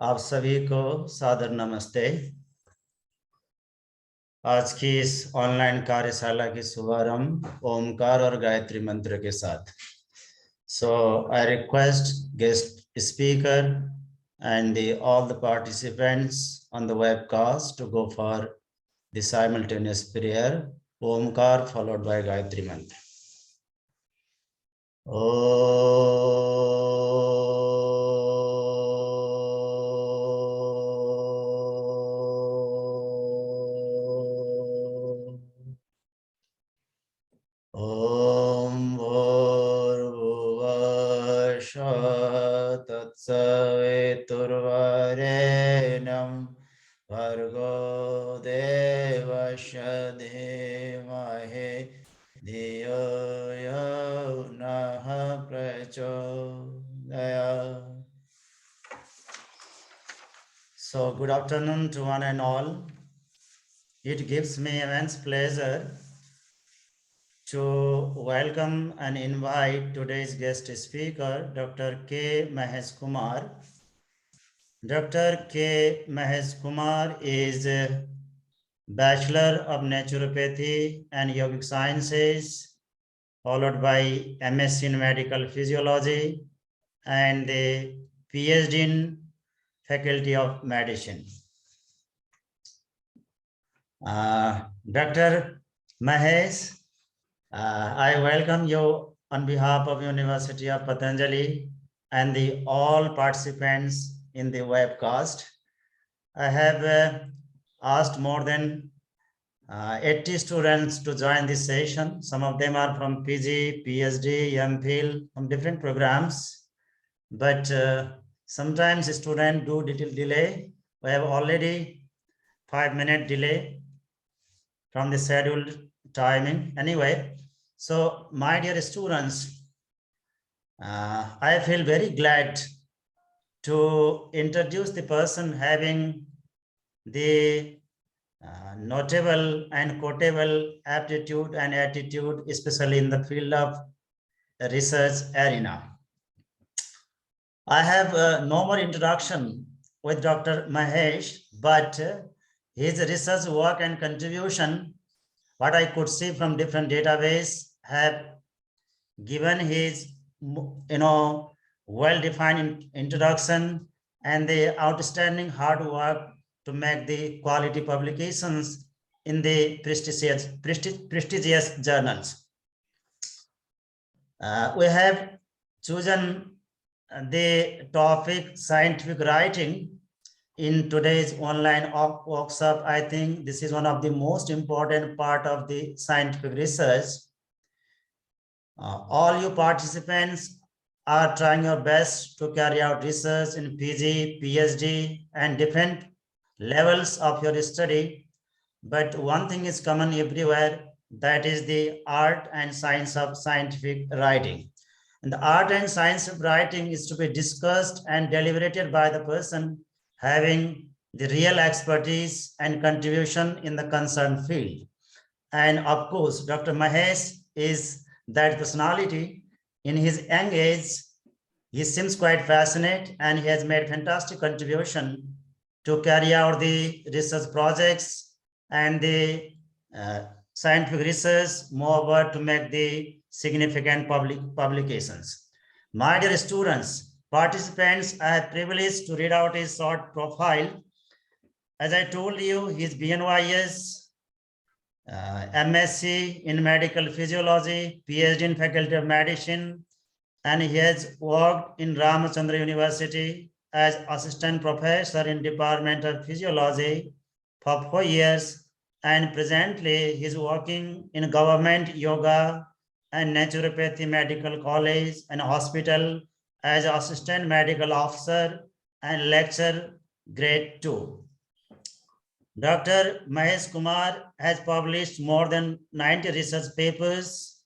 आप सभी को सादर नमस्ते। आज की इस ऑनलाइन कार्यशाला की शुभारंभ ओमकार और गायत्री मंत्र के साथ। So I request guest speaker and all the participants on the webcast to go for the simultaneous prayer, Omkar followed by Gayatri Mantra. Om Bhurvuvah Tatsaviturvarenam Bhargo Devasya Dhimahi Dhiyo Yo Nah Prachodayat. So, good afternoon to one and all. It gives me immense pleasure to welcome and invite today's guest speaker, Dr. K. Mahesh Kumar. Dr. K. Mahesh Kumar is a Bachelor of Naturopathy and Yogic Sciences, followed by MSc in Medical Physiology and a PhD in Faculty of Medicine. Dr. Mahesh, I welcome you on behalf of University of Patanjali and the all participants in the webcast. I have asked more than 80 students to join this session. Some of them are from PG, PhD, MPhil, from different programs. But sometimes students do little delay. We have already 5-minute delay from the scheduled timing. Anyway, so my dear students, I feel very glad to introduce the person having the notable and quotable aptitude and attitude, especially in the field of research arena. I have no more introduction with Dr. Mahesh, but his research work and contribution, what I could see from different databases, have given his well-defined introduction and the outstanding hard work to make the quality publications in the prestigious journals. We have chosen the topic scientific writing in today's online workshop. I think this is one of the most important part of the scientific research. All you participants are trying your best to carry out research in PG, PhD, and different levels of your study. But one thing is common everywhere, that is the art and science of scientific writing. And the art and science of writing is to be discussed and deliberated by the person having the real expertise and contribution in the concerned field. And of course, Dr. Mahesh is that personality. In his young age, he seems quite fascinated and he has made fantastic contribution to carry out the research projects and the scientific research, moreover to make the significant publications. My dear students, participants, I have privileged to read out his short profile. As I told you, his BNYS, MSc in Medical Physiology, PhD in Faculty of Medicine, and he has worked in Ramachandra University as assistant professor in Department of Physiology for 4 years, and presently he is working in Government Yoga and Naturopathy Medical College and Hospital as Assistant Medical Officer and Lecturer Grade 2. Dr. Mahesh Kumar has published more than 90 research papers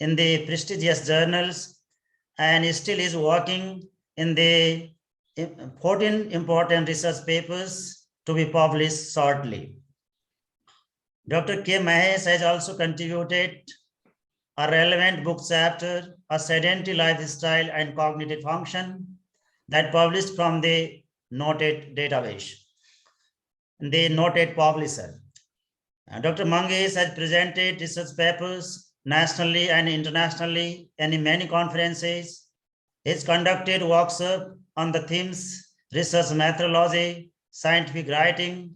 in the prestigious journals and still is working in the 14 important research papers to be published shortly. Dr. K. Mahesh has also contributed a relevant book chapter, A Sedentary Lifestyle and Cognitive Function, that published from the noted database, the noted publisher. Dr. Mangesh has presented research papers nationally and internationally and in many conferences. He has conducted workshops on the themes research methodology, scientific writing,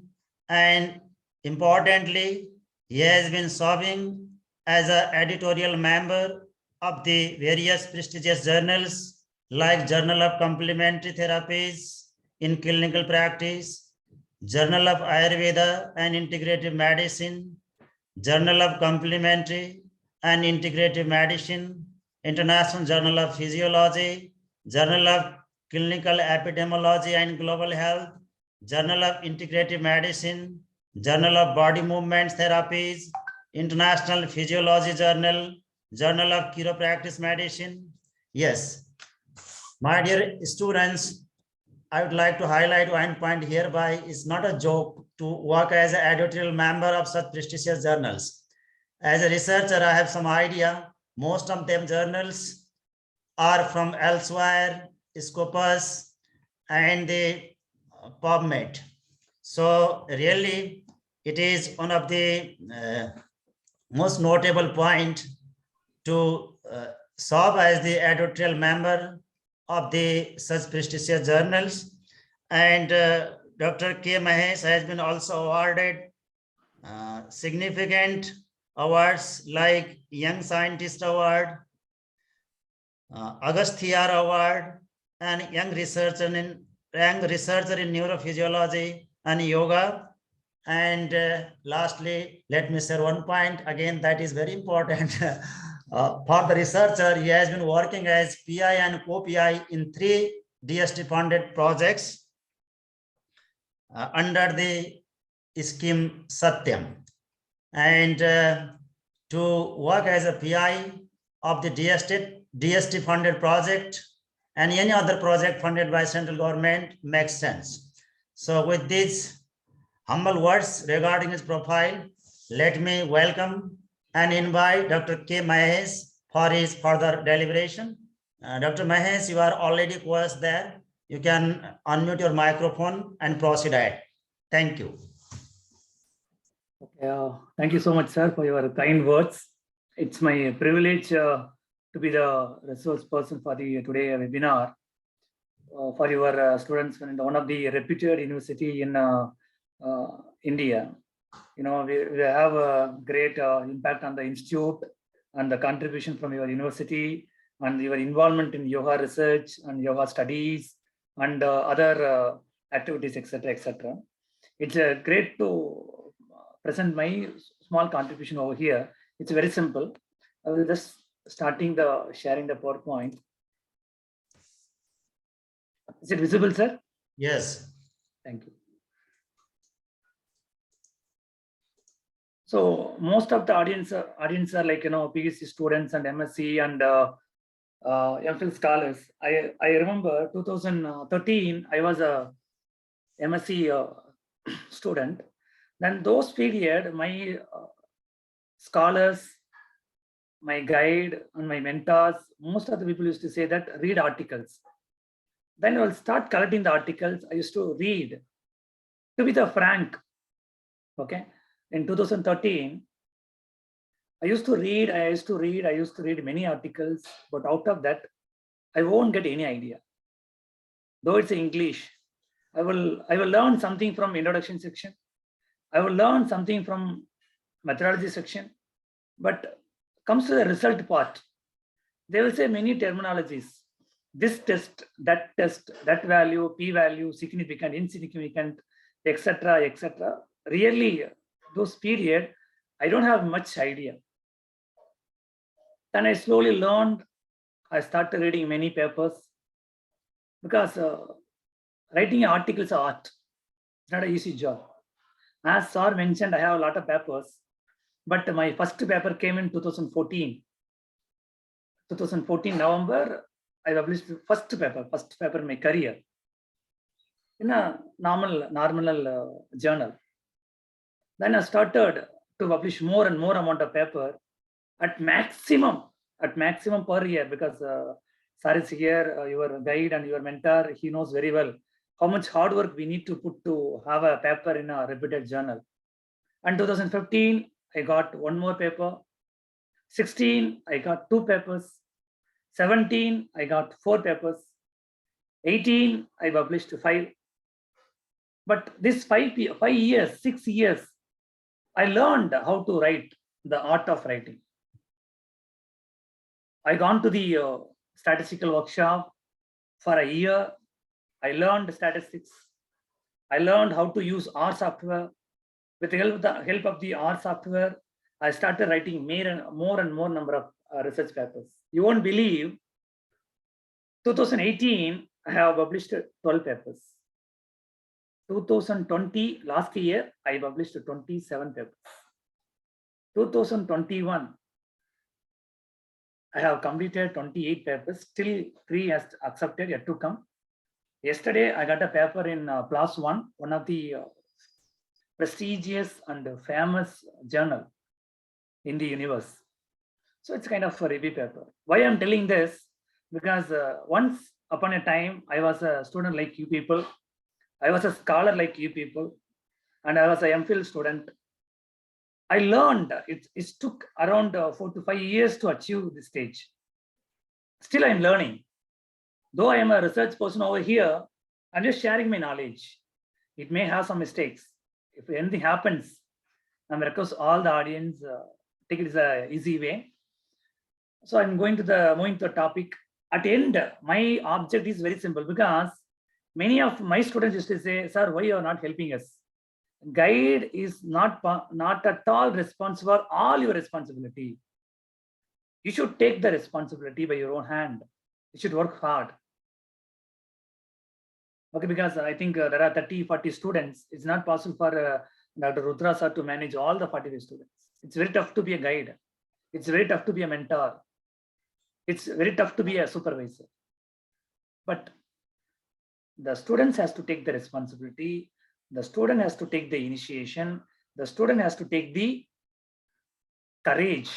and importantly, he has been serving as an editorial member of the various prestigious journals like Journal of Complementary Therapies in Clinical Practice, Journal of Ayurveda and Integrative Medicine, Journal of Complementary and Integrative Medicine, International Journal of Physiology, Journal of Clinical Epidemiology and Global Health, Journal of Integrative Medicine, Journal of Body Movement Therapies, International Physiology Journal, Journal of Chiropractic Medicine. Yes, my dear students, I would like to highlight one point hereby. It's not a joke to work as an editorial member of such prestigious journals. As a researcher, I have some idea. Most of them journals are from elsewhere, Scopus and the PubMed. So really, it is one of the most notable point to serve as the editorial member of the such prestigious journals. And Dr. K. Mahesh has been also awarded significant awards like Young Scientist Award, Agasthyar Award, and Young Researcher in Neurophysiology and Yoga. And lastly, let me share one point again that is very important. For the researcher, he has been working as PI and co-PI in 3 DST funded projects under the scheme Satyam. And to work as a PI of the DST funded project and any other project funded by central government makes sense. So with these humble words regarding his profile, let me welcome and invite Dr. K. Mahesh for his further deliberation. Dr. Mahesh, you are already close there. You can unmute your microphone and proceed ahead. Thank you. Thank you so much, sir, for your kind words. It's my privilege to be the resource person for the today webinar for your students in one of the reputed university in India. You know, we have a great impact on the institute and the contribution from your university and your involvement in yoga research and yoga studies and other activities, etc., etc. It's great to present my small contribution over here. It's very simple. I will just starting the sharing the PowerPoint. Is it visible, sir? Yes. Thank you. So most of the audience are like, you know, PhD students and MSc and MPhil scholars. I remember 2013, I was a MSc student. Then those period, my scholars, my guide and my mentors, most of the people used to say that read articles. Then I will start collecting the articles. I used to read. To be the frank, okay. In 2013, I used to read many articles, but out of that, I won't get any idea. Though it's English, I will learn something from introduction section. I will learn something from methodology section, but comes to the result part, they will say many terminologies. This test, that value, p-value, significant, insignificant, etc., etc. Really, those period, I don't have much idea. Then I slowly learned. I started reading many papers because writing articles is art. It's not an easy job. As sir mentioned, I have a lot of papers, but my first paper came in 2014. 2014 November, I published the first paper in my career in a normal journal. Then I started to publish more and more amount of paper at maximum per year, because sir is here, your guide and your mentor, he knows very well. how much hard work we need to put to have a paper in a reputed journal. And 2015, I got one more paper. 16, I got 2 papers. 17, I got 4 papers. 18, I published 5. But this 5 years, 6 years, I learned how to write, the art of writing. I gone to the statistical workshop for a year. I learned statistics. I learned how to use R software. With the help of the R software, I started writing more and more number of research papers. You won't believe, 2018, I have published 12 papers. 2020, last year, I published 27 papers. 2021, I have completed 28 papers. Still 3 has accepted, yet to come. Yesterday, I got a paper in PLOS One, one of the prestigious and famous journal in the universe. So it's kind of a review paper. Why I'm telling this? Because once upon a time, I was a student like you people. I was a scholar like you people. And I was a MPhil student. I learned, it took around 4 to 5 years to achieve this stage. Still I'm learning. Though I am a research person over here, I'm just sharing my knowledge. It may have some mistakes. If anything happens, I'm request all the audience, take it as an easy way. So I'm moving to the topic. At the end, my object is very simple, because many of my students used to say, sir, why you are not helping us? Guide is not at all responsible, all your responsibility. You should take the responsibility by your own hand. You should work hard. Okay, because I think there are 30, 40 students. It's not possible for Dr. Rudra sir to manage all the 45 students. It's very tough to be a guide. It's very tough to be a mentor. It's very tough to be a supervisor. But the students has to take the responsibility. The student has to take the initiation. The student has to take the courage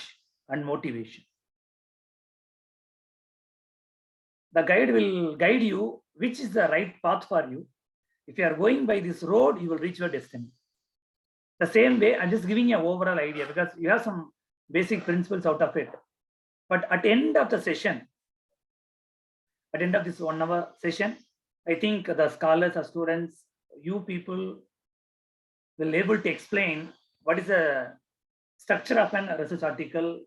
and motivation. The guide will guide you which is the right path for you. If you are going by this road, you will reach your destiny. The same way, I'm just giving you an overall idea because you have some basic principles out of it. But at the end of the session, at the end of this 1 hour session, I think the scholars or students, you people will able to explain what is the structure of an research article,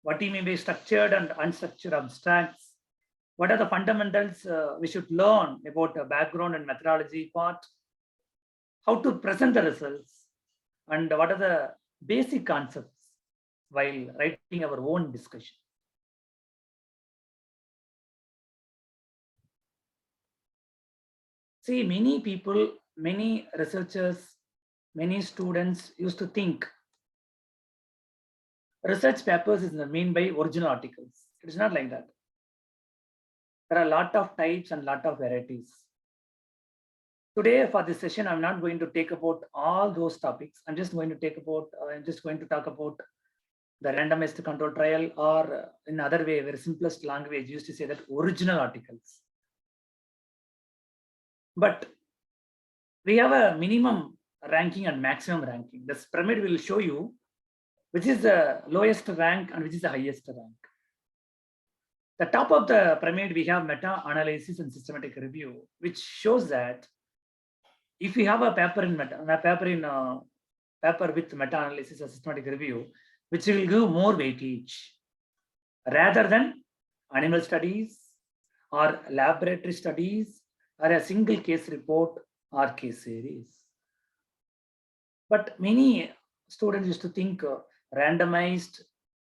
what do you mean by structured and unstructured abstracts, what are the fundamentals we should learn about the background and methodology part, how to present the results, and what are the basic concepts while writing our own discussion. See, many people, many researchers, many students used to think research papers is meant by original articles. It is not like that. There are a lot of types and lot of varieties. Today for this session, I'm not going to take about all those topics. I'm just going to talk about the randomized control trial, or in other way, very simplest language used to say that original articles. But we have a minimum ranking and maximum ranking. This pyramid will show you which is the lowest rank and which is the highest rank. The top of the pyramid, we have meta-analysis and systematic review, which shows that if you have a paper with meta-analysis or systematic review, which will give more weightage rather than animal studies or laboratory studies or a single case report or case series. But many students used to think randomized,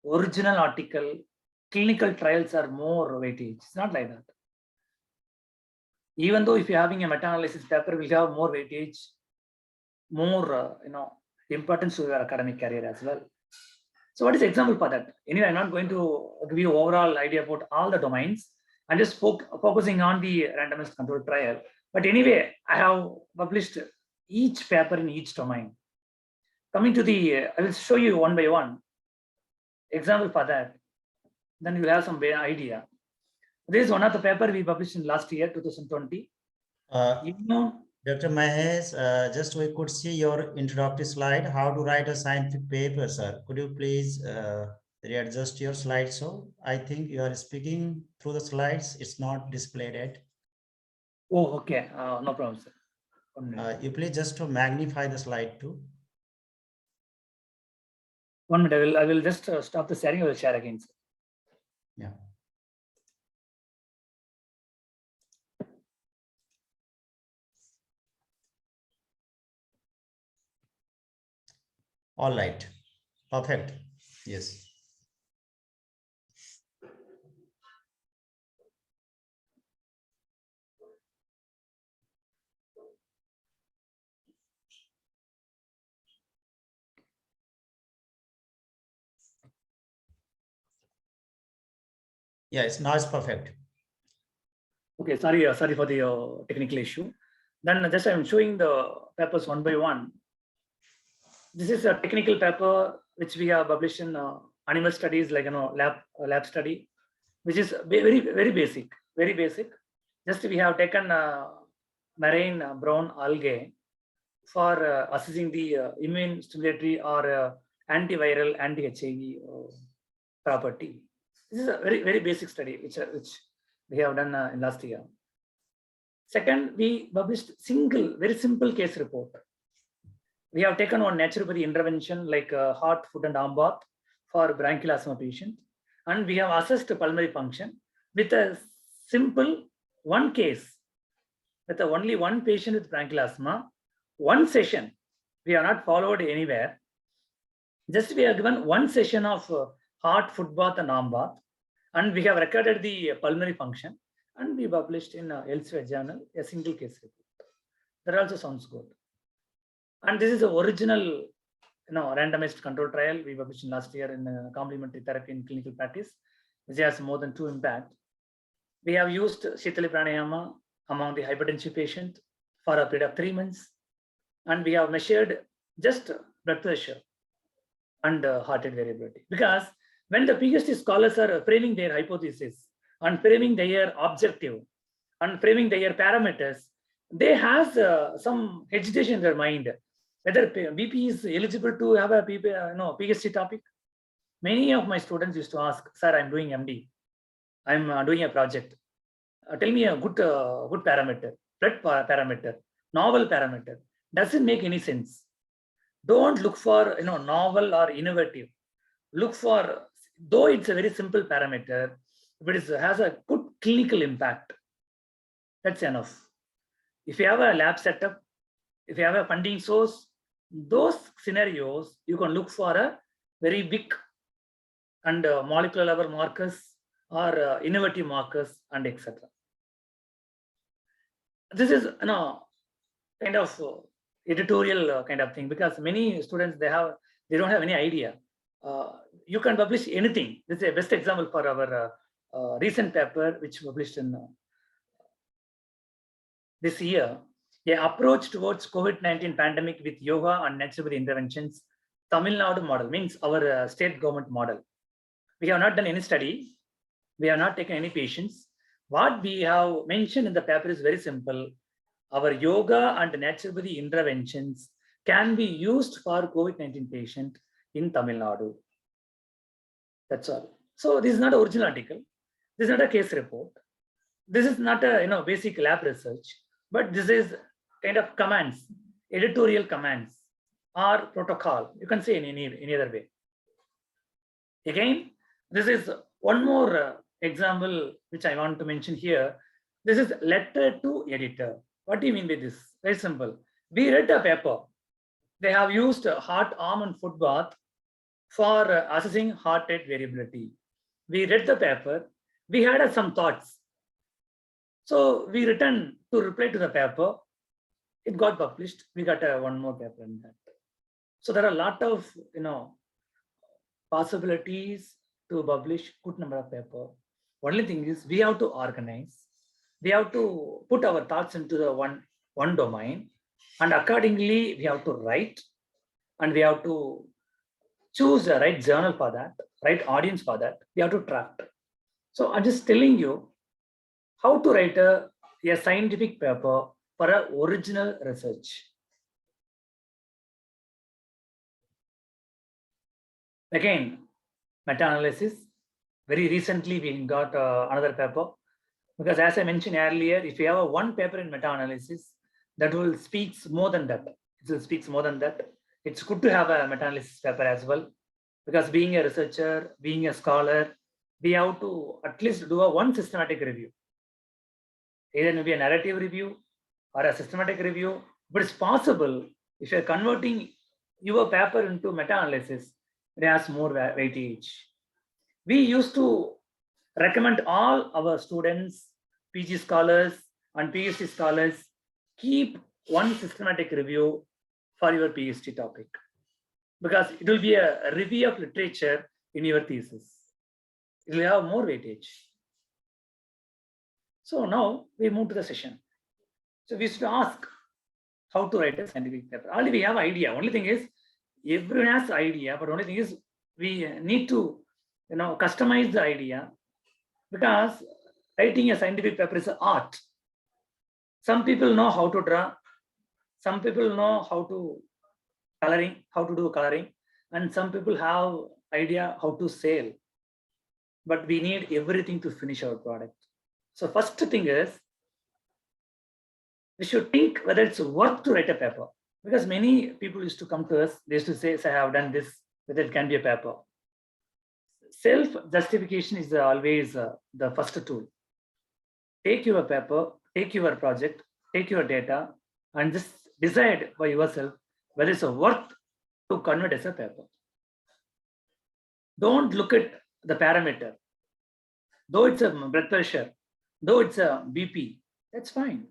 original article, clinical trials are more weightage. It's not like that. Even though if you're having a meta-analysis paper, will have more weightage, more importance to your academic career as well. So what is the example for that? Anyway, I'm not going to give you overall idea about all the domains. I'm just focusing on the randomized controlled trial. But anyway, I have published each paper in each domain. Coming to I will show you one by one example for that. Then you will have some idea. This is one of the paper we published in last year, 2020. You know, Dr. Mahesh, just we could see your introductory slide, how to write a scientific paper, sir. Could you please readjust your slide? So I think you are speaking through the slides. It's not displayed yet. oh, okay. No problem, sir. 1 minute. You please just to magnify the slide too. 1 minute. I will just stop the sharing. I will share again, sir. Yeah. All right. Perfect. Yes. Yeah, now it's perfect. Okay, sorry for the technical issue. Then just I'm showing the papers one by one. This is a technical paper which we have published in animal studies, like lab study, which is very basic, very basic. Just we have taken marine brown algae for assessing the immune stimulatory or antiviral, anti-HIV property. This is a very basic study which we have done in last year. Second, we published very simple case report. We have taken one naturopathy intervention like heart, foot, and arm bath for bronchial asthma patient, and we have assessed pulmonary function with a simple one case with only one patient with bronchial asthma. One session, we have not followed anywhere. Just we have given one session of heart, foot bath, and arm bath, and we have recorded the pulmonary function, and we published in Elsewhere journal a single case report. That also sounds good. And this is the original, randomized control trial we published in last year in complementary therapy in clinical practice, which has more than 2 impact. We have used Shitali Pranayama among the hypertensive patient for a period of 3 months, and we have measured just blood pressure and heart rate variability. Because when the PhD scholars are framing their hypothesis and framing their objective and framing their parameters, they have some hesitation in their mind whether BP is eligible to have a PhD topic. Many of my students used to ask, sir, I'm doing MD, I'm doing a project. Tell me a good parameter, blood parameter, novel parameter. Doesn't make any sense. Don't look for novel or innovative. Look for, though it's a very simple parameter, but it has a good clinical impact. That's enough. If you have a lab setup, if you have a funding source, those scenarios you can look for a very big and molecular level markers or innovative markers and etc. This is kind of editorial kind of thing, because many students they don't have any idea. You can publish anything. This is a best example for our recent paper which published in this year. The approach towards COVID-19 pandemic with yoga and naturopathy interventions, Tamil Nadu model, means our state government model. We have not done any study. We have not taken any patients. What we have mentioned in the paper is very simple. Our yoga and naturopathy interventions can be used for COVID-19 patient in Tamil Nadu. That's all. So this is not an original article. This is not a case report. This is not a basic lab research, but this is kind of commands, editorial commands or protocol. You can say in any other way. Again, this is one more example which I want to mention here. This is letter to editor. What do you mean by this? Very simple. We read a paper. They have used heart, arm, and foot bath for assessing heart rate variability. We read the paper. We had some thoughts. So we returned to reply to the paper. It got published. We got one more paper in that. So there are a lot of possibilities to publish good number of paper. Only thing is we have to organize. We have to put our thoughts into the one domain, and accordingly we have to write, and we have to choose the right journal for that, right audience for that. We have to track. So I'm just telling you how to write a scientific paper for a original research. Again, meta-analysis. Very recently, we got another paper, because as I mentioned earlier, if you have a one paper in meta-analysis, that will speaks more than that. It will speaks more than that. It's good to have a meta-analysis paper as well, because being a researcher, being a scholar, we have to at least do a one systematic review. Either it may be a narrative review or a systematic review, but it's possible if you're converting your paper into meta-analysis, it has more weightage. We used to recommend all our students, PG scholars and PhD scholars, keep one systematic review for your PhD topic, because it will be a review of literature in your thesis. It will have more weightage. So now we move to the session. So we should ask how to write a scientific paper. Already we have idea. Only thing is, everyone has idea, but only thing is we need to customize the idea, because writing a scientific paper is an art. Some people know how to draw, some people know how to do coloring, and some people have idea how to sell. But we need everything to finish our product. So first thing is, we should think whether it's worth to write a paper, because many people used to come to us, they used to say, I have done this, whether it can be a paper. Self-justification is always the first tool. Take your paper, take your project, take your data, and just decide by yourself whether it's worth to convert as a paper. Don't look at the parameter. Though it's a blood pressure, though it's a BP, that's fine.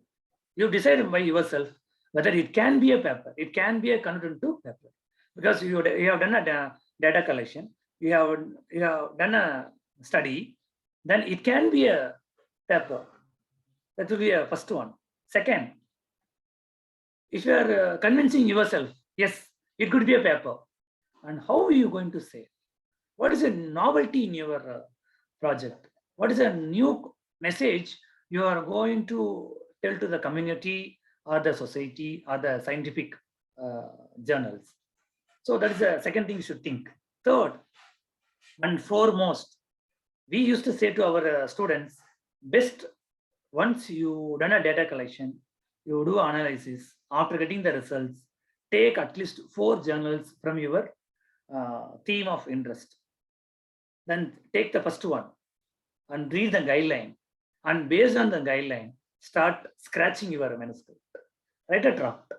You decide by yourself whether it can be a paper, it can be a converted to paper, because you have done a data collection, you have done a study, then it can be a paper. That will be a first one. Second, if you are convincing yourself, yes, it could be a paper, and how are you going to say? What is a novelty in your project? What is a new message you are going to tell to the community or the society or the scientific journals? So that is the second thing you should think. Third and foremost, we used to say to our students, best once you done a data collection, you do analysis. After getting the results, take at least 4 journals from your theme of interest. Then take the first one and read the guideline, and based on the guideline, start scratching your manuscript. Write a draft.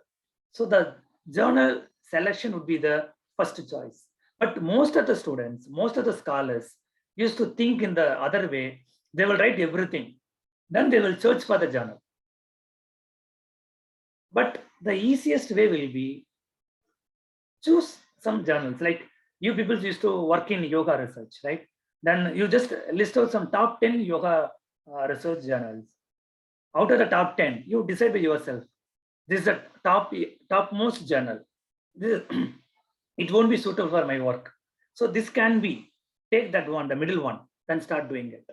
So the journal selection would be the first choice. But most of the students, most of the scholars used to think in the other way. They will write everything. Then they will search for the journal. But the easiest way will be choose some journals. Like you people used to work in yoga research, right? Then you just list out some top 10 yoga research journals. Out of the top 10, you decide by yourself. This is the topmost journal. It won't be suitable for my work. So this can be, take that one, the middle one, then start doing it.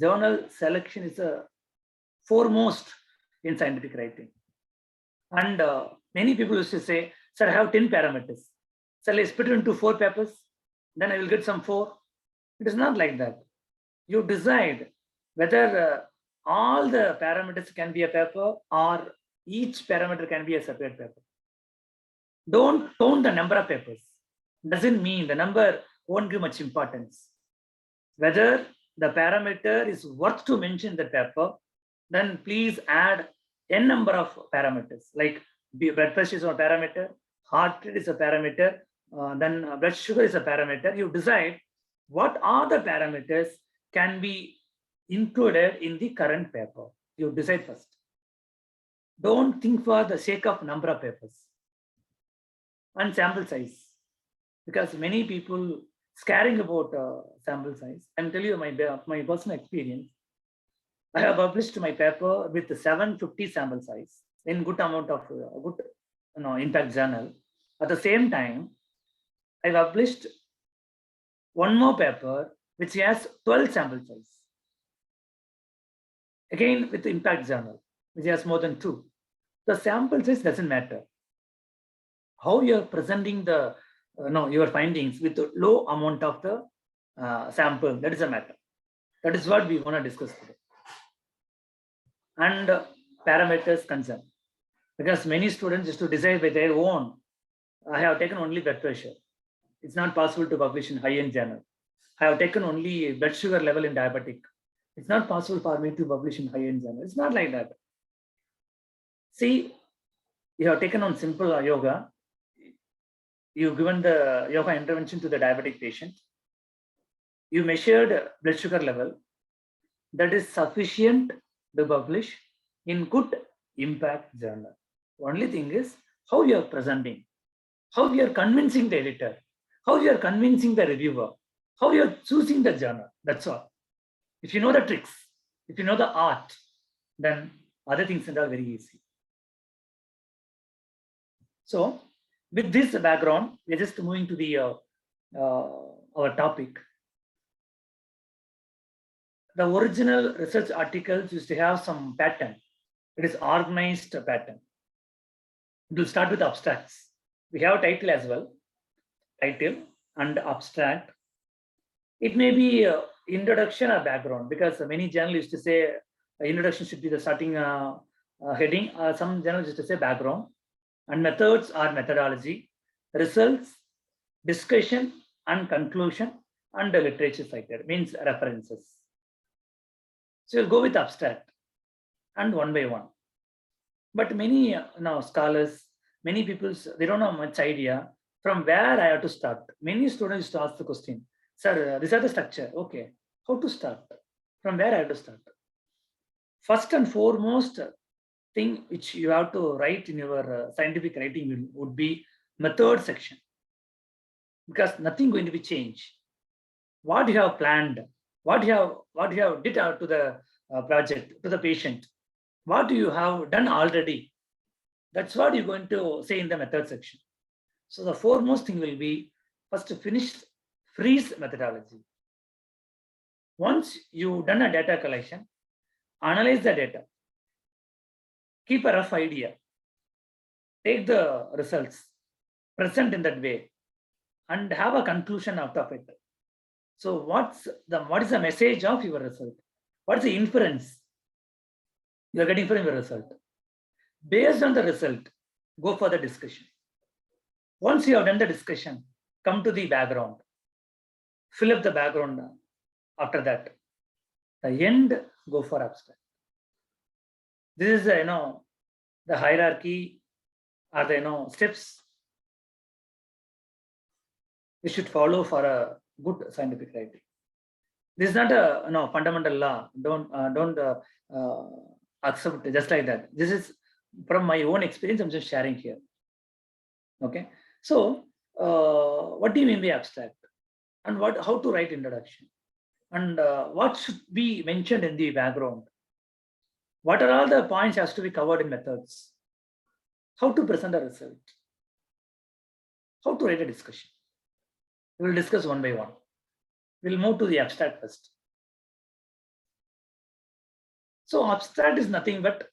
Journal selection is a foremost in scientific writing. And many people used to say, sir, I have 10 parameters. So let's split it into 4 papers. Then I will get some 4. It is not like that. You decide whether all the parameters can be a paper or each parameter can be a separate paper. Don't count the number of papers. Doesn't mean the number won't give much importance. Whether the parameter is worth to mention in the paper, then please add n number of parameters. Like blood pressure is a parameter, heart rate is a parameter, then blood sugar is a parameter. You decide what are the parameters can be included in the current paper. You decide first. Don't think for the sake of number of papers. And sample size, because many people scaring about sample size. I'm telling you my personal experience. I have published my paper with 750 sample size in good amount of good impact journal. At the same time, I published one more paper which has 12 sample size. Again with impact journal. which has more than 2. The sample size doesn't matter. How you are presenting the your findings with a low amount of the sample, that is a matter. That is what we want to discuss today. And parameters concern, because many students used to decide by their own. I have taken only blood pressure. It's not possible to publish in high-end journal. I have taken only blood sugar level in diabetic. It's not possible for me to publish in high-end journal. It's not like that. See, you have taken on simple yoga. You've given the yoga intervention to the diabetic patient. You measured blood sugar level. That is sufficient to publish in good impact journal. Only thing is how you are presenting, how you are convincing the editor, how you are convincing the reviewer, how you are choosing the journal. That's all. If you know the tricks, if you know the art, then other things are very easy. So with this background, we're just moving to the our topic. The original research articles used to have some pattern. It is organized pattern. It will start with abstracts. We have title as well, title and abstract. It may be introduction or background, because many journals used to say introduction should be the starting heading. Some journals used to say background, and methods or methodology, results, discussion and conclusion, and the literature cited means references. So we'll go with abstract and one by one. But many now scholars, many people, they don't have much idea from where I have to start. Many students used to ask the question, sir, these are the structure. Okay, how to start? From where I have to start? First and foremost thing which you have to write in your scientific writing would be method section, because nothing going to be changed. What you have planned, what you have did out to the project, to the patient, what you have done already, that's what you're going to say in the method section. So the foremost thing will be first to freeze methodology. Once you've done a data collection, analyze the data, keep a rough idea, take the results, present in that way, and have a conclusion out of it. So what is the message of your result? What is the inference you are getting from your result? Based on the result, go for the discussion. Once you have done the discussion, come to the background, fill up the background. After that, the end, go for abstract. This is the hierarchy or the steps we should follow for a good scientific writing. This is not a fundamental law. Don't accept it just like that. This is from my own experience. I'm just sharing here. Okay. So what do you mean by abstract? And how to write introduction? And what should be mentioned in the background? What are all the points has to be covered in methods? How to present a result? How to write a discussion? We will discuss one by one. We'll move to the abstract first. So abstract is nothing but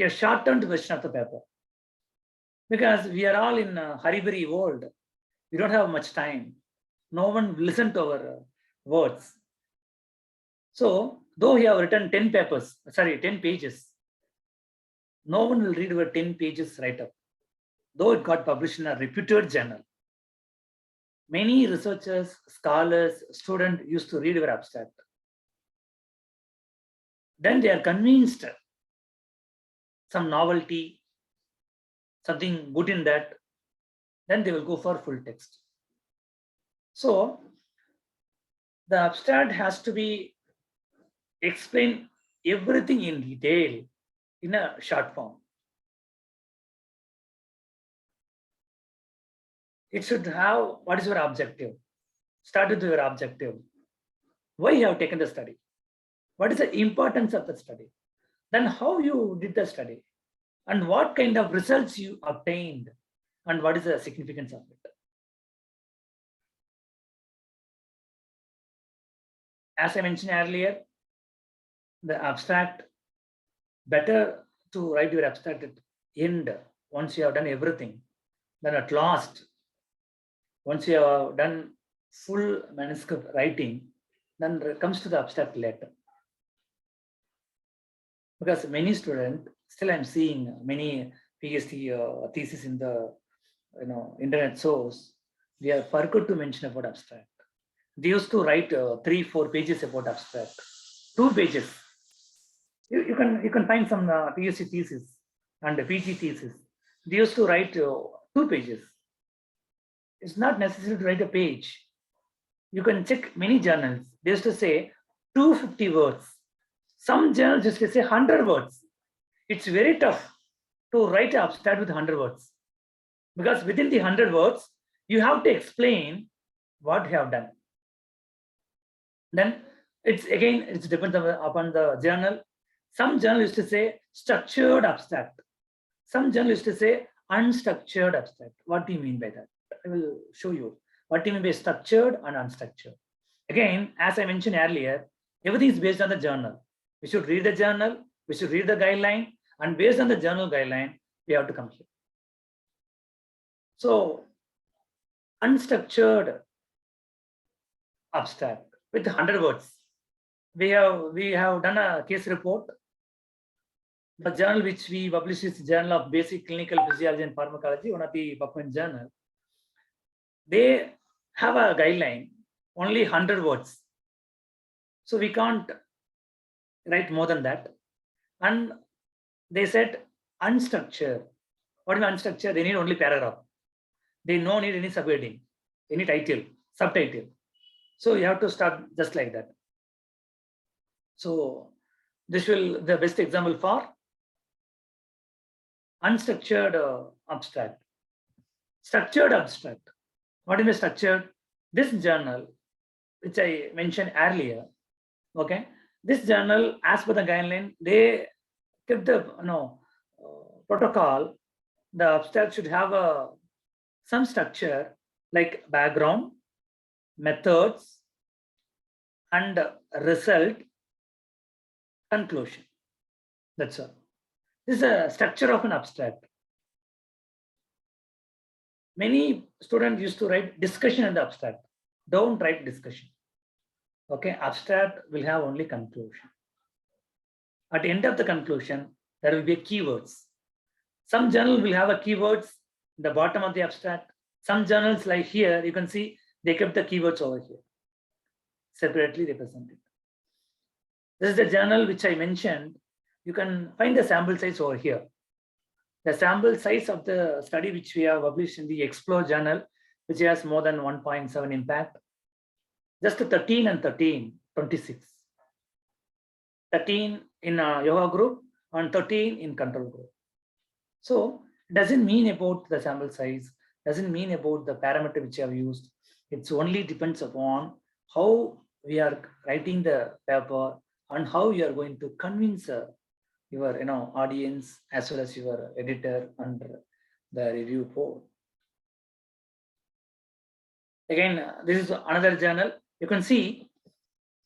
a shortened version of the paper. Because we are all in a hurry-burry world. We don't have much time. No one will listen to our words. So though we have written 10 pages, no one will read our 10 pages write-up, though it got published in a reputed journal. Many researchers, scholars, students used to read our abstract. Then they are convinced some novelty, something good in that, then they will go for full text. So the abstract has to be explain everything in detail in a short form. It should have what is your objective. Start with your objective. Why you have taken the study? What is the importance of the study? Then how you did the study? And what kind of results you obtained? And what is the significance of it? As I mentioned earlier, the abstract better to write your abstract at end. Once you have done everything, then at last, once you have done full manuscript writing, then comes to the abstract letter. Because many students, still I'm seeing many PhD thesis in the internet source, they are forgot to mention about abstract. They used to write 3-4 pages about abstract, 2 pages. You can find some PhD thesis and PG thesis. They used to write 2 pages. It's not necessary to write a page. You can check many journals. They used to say 250 words. Some journals used to say 100 words. It's very tough to write an abstract with 100 words. Because within the 100 words, you have to explain what you have done. Then it's depends upon the journal. Some journal used to say structured abstract. Some journal used to say unstructured abstract. What do you mean by that? I will show you. What do you mean by structured and unstructured? Again, as I mentioned earlier, everything is based on the journal. We should read the journal, we should read the guideline, and based on the journal guideline, we have to come here. So, unstructured abstract with 100 words. We have done a case report. The journal which we published is Journal of Basic Clinical Physiology and Pharmacology, one of the PubMed journal. They have a guideline, only 100 words. So we can't write more than that. And they said unstructured. What is unstructured? They need only paragraph. They don't need any subheading, any title, subtitle. So you have to start just like that. So this will the best example for unstructured abstract. Structured abstract. What is the structured? This journal, which I mentioned earlier, okay, this journal, as per the guideline, they kept the protocol. The abstract should have some structure like background, methods, and result, conclusion. That's all. This is a structure of an abstract. Many students used to write discussion in the abstract. Don't write discussion. Okay, abstract will have only conclusion. At the end of the conclusion, there will be keywords. Some journal will have a keywords in the bottom of the abstract. Some journals like here, you can see they kept the keywords over here, separately represented. This is the journal which I mentioned. You can find the sample size over here. The sample size of the study which we have published in the Explore journal, which has more than 1.7 impact, just 13 and 13, 26. 13 in a yoga group and 13 in control group. So it doesn't mean about the sample size, doesn't mean about the parameter which you have used. It's only depends upon how we are writing the paper and how you are going to convince your audience as well as your editor and the review board. Again, this is another journal. You can see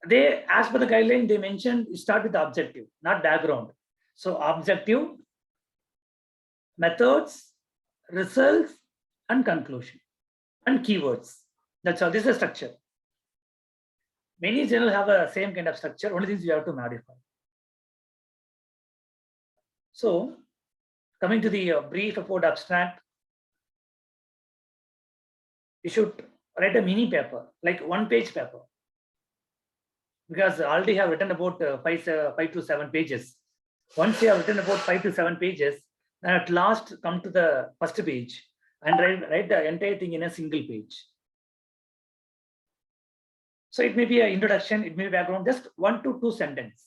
they, as per the guideline, they mentioned start with the objective, not background. So objective, methods, results, and conclusion, and keywords. That's all. This is a structure. Many journals have a same kind of structure. Only things you have to modify. So, coming to the brief about abstract, you should write a mini paper, like 1-page paper, because I already have written about 5 to 7 pages. Once you have written about 5 to 7 pages, then at last come to the first page and write the entire thing in a single page. So it may be an introduction, it may be background, just 1 to 2 sentences.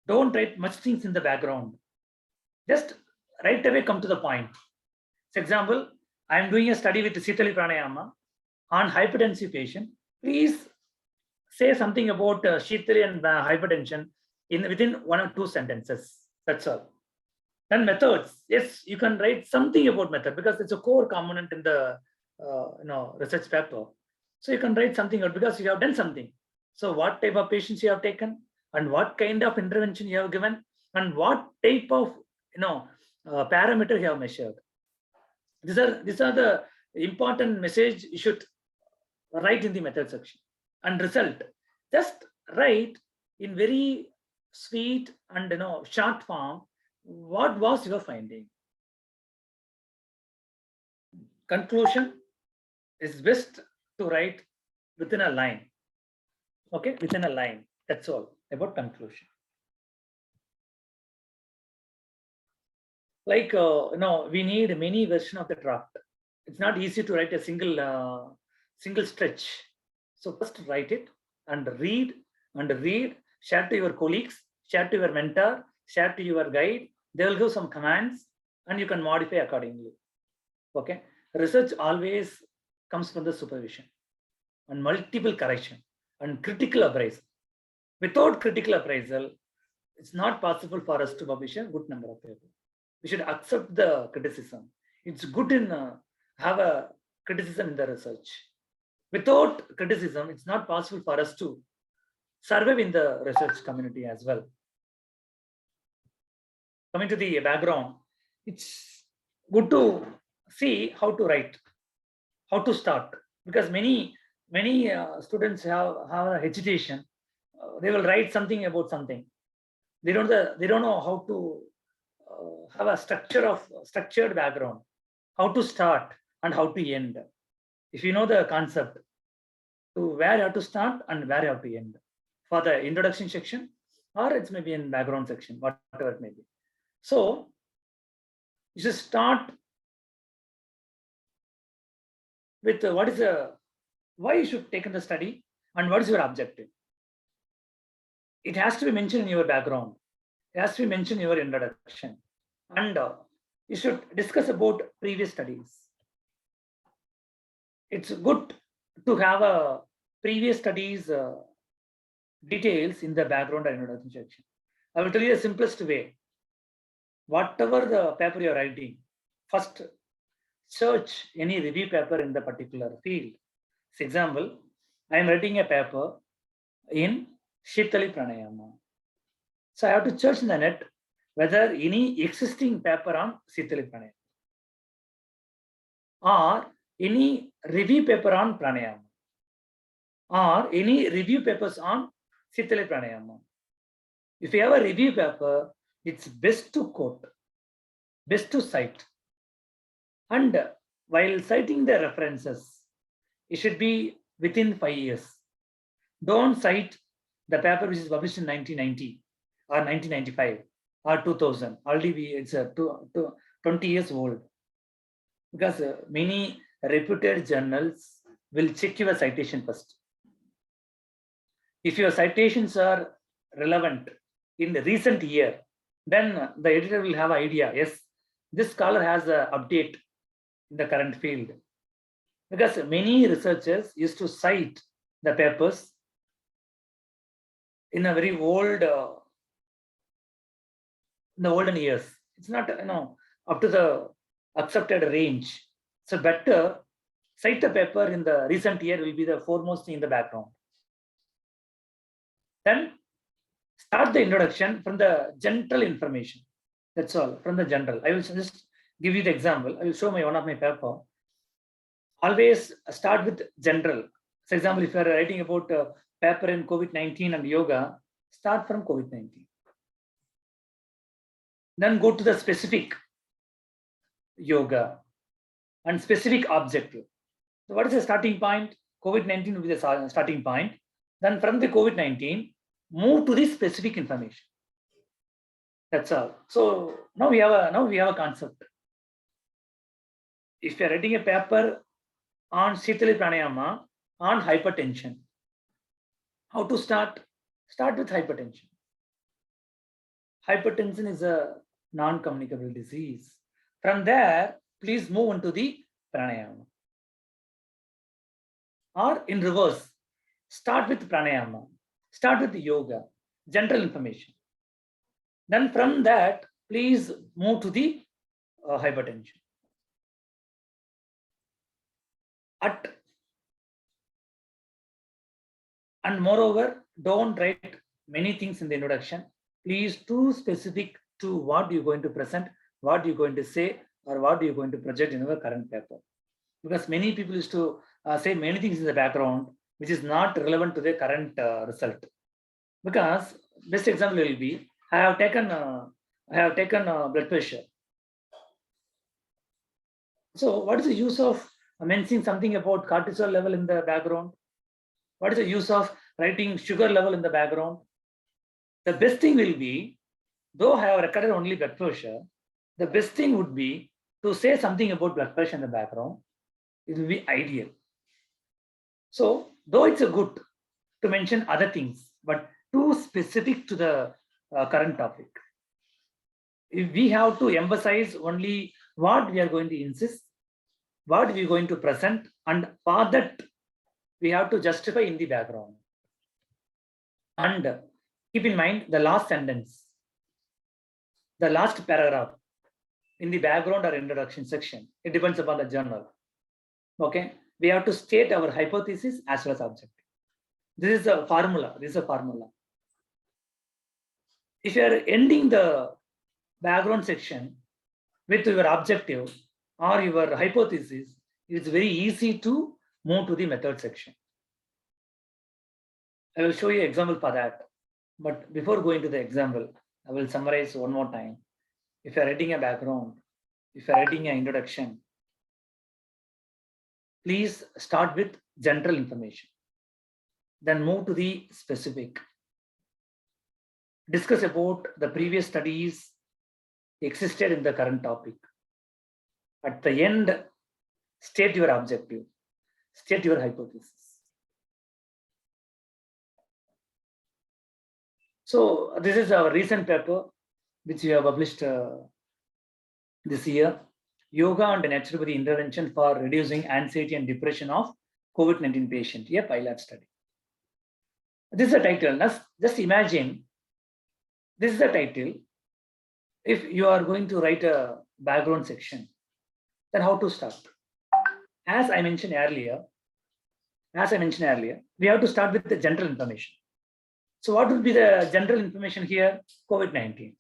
Don't write much things in the background. Just right away come to the point. For example, I am doing a study with Sitali Pranayama on hypertensive patient. Please say something about Shitali and hypertension within 1 or 2 sentences. That's all. Then methods. Yes, you can write something about method because it's a core component in the research paper. So you can write something out because you have done something. So what type of patients you have taken and what kind of intervention you have given and what type of parameter you have measured. These are the important message you should write in the method section. And result, just write in very sweet and short form what was your finding. Conclusion is best to write within a line. Okay, within a line. That's all about conclusion. Like we need many versions of the draft. It's not easy to write a single stretch. So first write it and read, share to your colleagues, share to your mentor, share to your guide. They will give some commands and you can modify accordingly. Okay. Research always comes from the supervision and multiple correction and critical appraisal. Without critical appraisal, it's not possible for us to publish a good number of papers. We should accept the criticism. It's good in have a criticism in the research. Without criticism, it's not possible for us to survive in the research community as well. Coming to the background, it's good to see how to write, how to start, because many students have a hesitation. They will write something about something. They don't know how to have a structured background, how to start and how to end. If you know the concept, to where you have to start and where you have to end for the introduction section, or it's maybe in background section, whatever it may be. So you should start with why you should take in the study and what is your objective. It has to be mentioned in your background. It has to be mentioned in your introduction. And you should discuss about previous studies. It's good to have a previous studies details in the background and introduction section. I will tell you the simplest way. Whatever the paper you are writing, first search any review paper in the particular field. For example, I am writing a paper in Shitali Pranayama. So I have to search in the net whether any existing paper on Shitali Pranayama or any review paper on Pranayama or any review papers on Shitali Pranayama. If you have a review paper, it's best to quote, best to cite. And while citing the references, it should be within 5 years. Don't cite the paper which is published in 1990 or 1995 or 2000. Already it's 20 years old. Because many reputed journals will check your citation first. If your citations are relevant in the recent year, then the editor will have an idea. Yes, this scholar has an update in the current field. Because many researchers used to cite the papers in a very old, in the olden years. It's not up to the accepted range. So better cite the paper in the recent year will be the foremost in the background. Then start the introduction from the general information. That's all, from the general. I will just give you the example. I will show one of my paper. Always start with general. For example, if you are writing about a paper in COVID-19 and yoga, start from COVID-19. Then go to the specific yoga and specific objective. So what is the starting point? COVID-19 will be the starting point. Then from the COVID-19, move to the specific information. That's all. So now we have a concept. If you are writing a paper on Shitali Pranayama on hypertension, how to start? Start with hypertension. Hypertension is a non-communicable disease. From there, please move into the pranayama. Or in reverse, start with pranayama, start with the yoga, general information. Then from that, please move to the hypertension. And moreover, don't write many things in the introduction. Please too specific, to what you're going to present, what you're going to say, or what you're going to project in your current paper. Because many people used to say many things in the background, which is not relevant to the current result. Because best example will be, I have taken blood pressure. So what is the use of mentioning something about cortisol level in the background? What is the use of writing sugar level in the background? The best thing will be, though I have recorded only blood pressure, the best thing would be to say something about blood pressure in the background. It will be ideal. So though it's a good to mention other things, but too specific to the current topic. If we have to emphasize only what we are going to insist, what we are going to present, and for that we have to justify in the background. And keep in mind the last sentence, the last paragraph in the background or introduction section. It depends upon the journal. Okay, we have to state our hypothesis as well as objective. This is a formula. If you are ending the background section with your objective or your hypothesis, it's very easy to move to the method section. I will show you an example for that. But before going to the example, I will summarize one more time. If you're writing a background, if you're writing an introduction, please start with general information. Then move to the specific. Discuss about the previous studies existed in the current topic. At the end, state your objective, state your hypothesis. So this is our recent paper, which we have published this year. Yoga and naturopathy intervention for reducing anxiety and depression of COVID-19 patient, a pilot study. This is a title. Just imagine, this is a title. If you are going to write a background section, then how to start? As I mentioned earlier, we have to start with the general information. So what would be the general information here? COVID-19.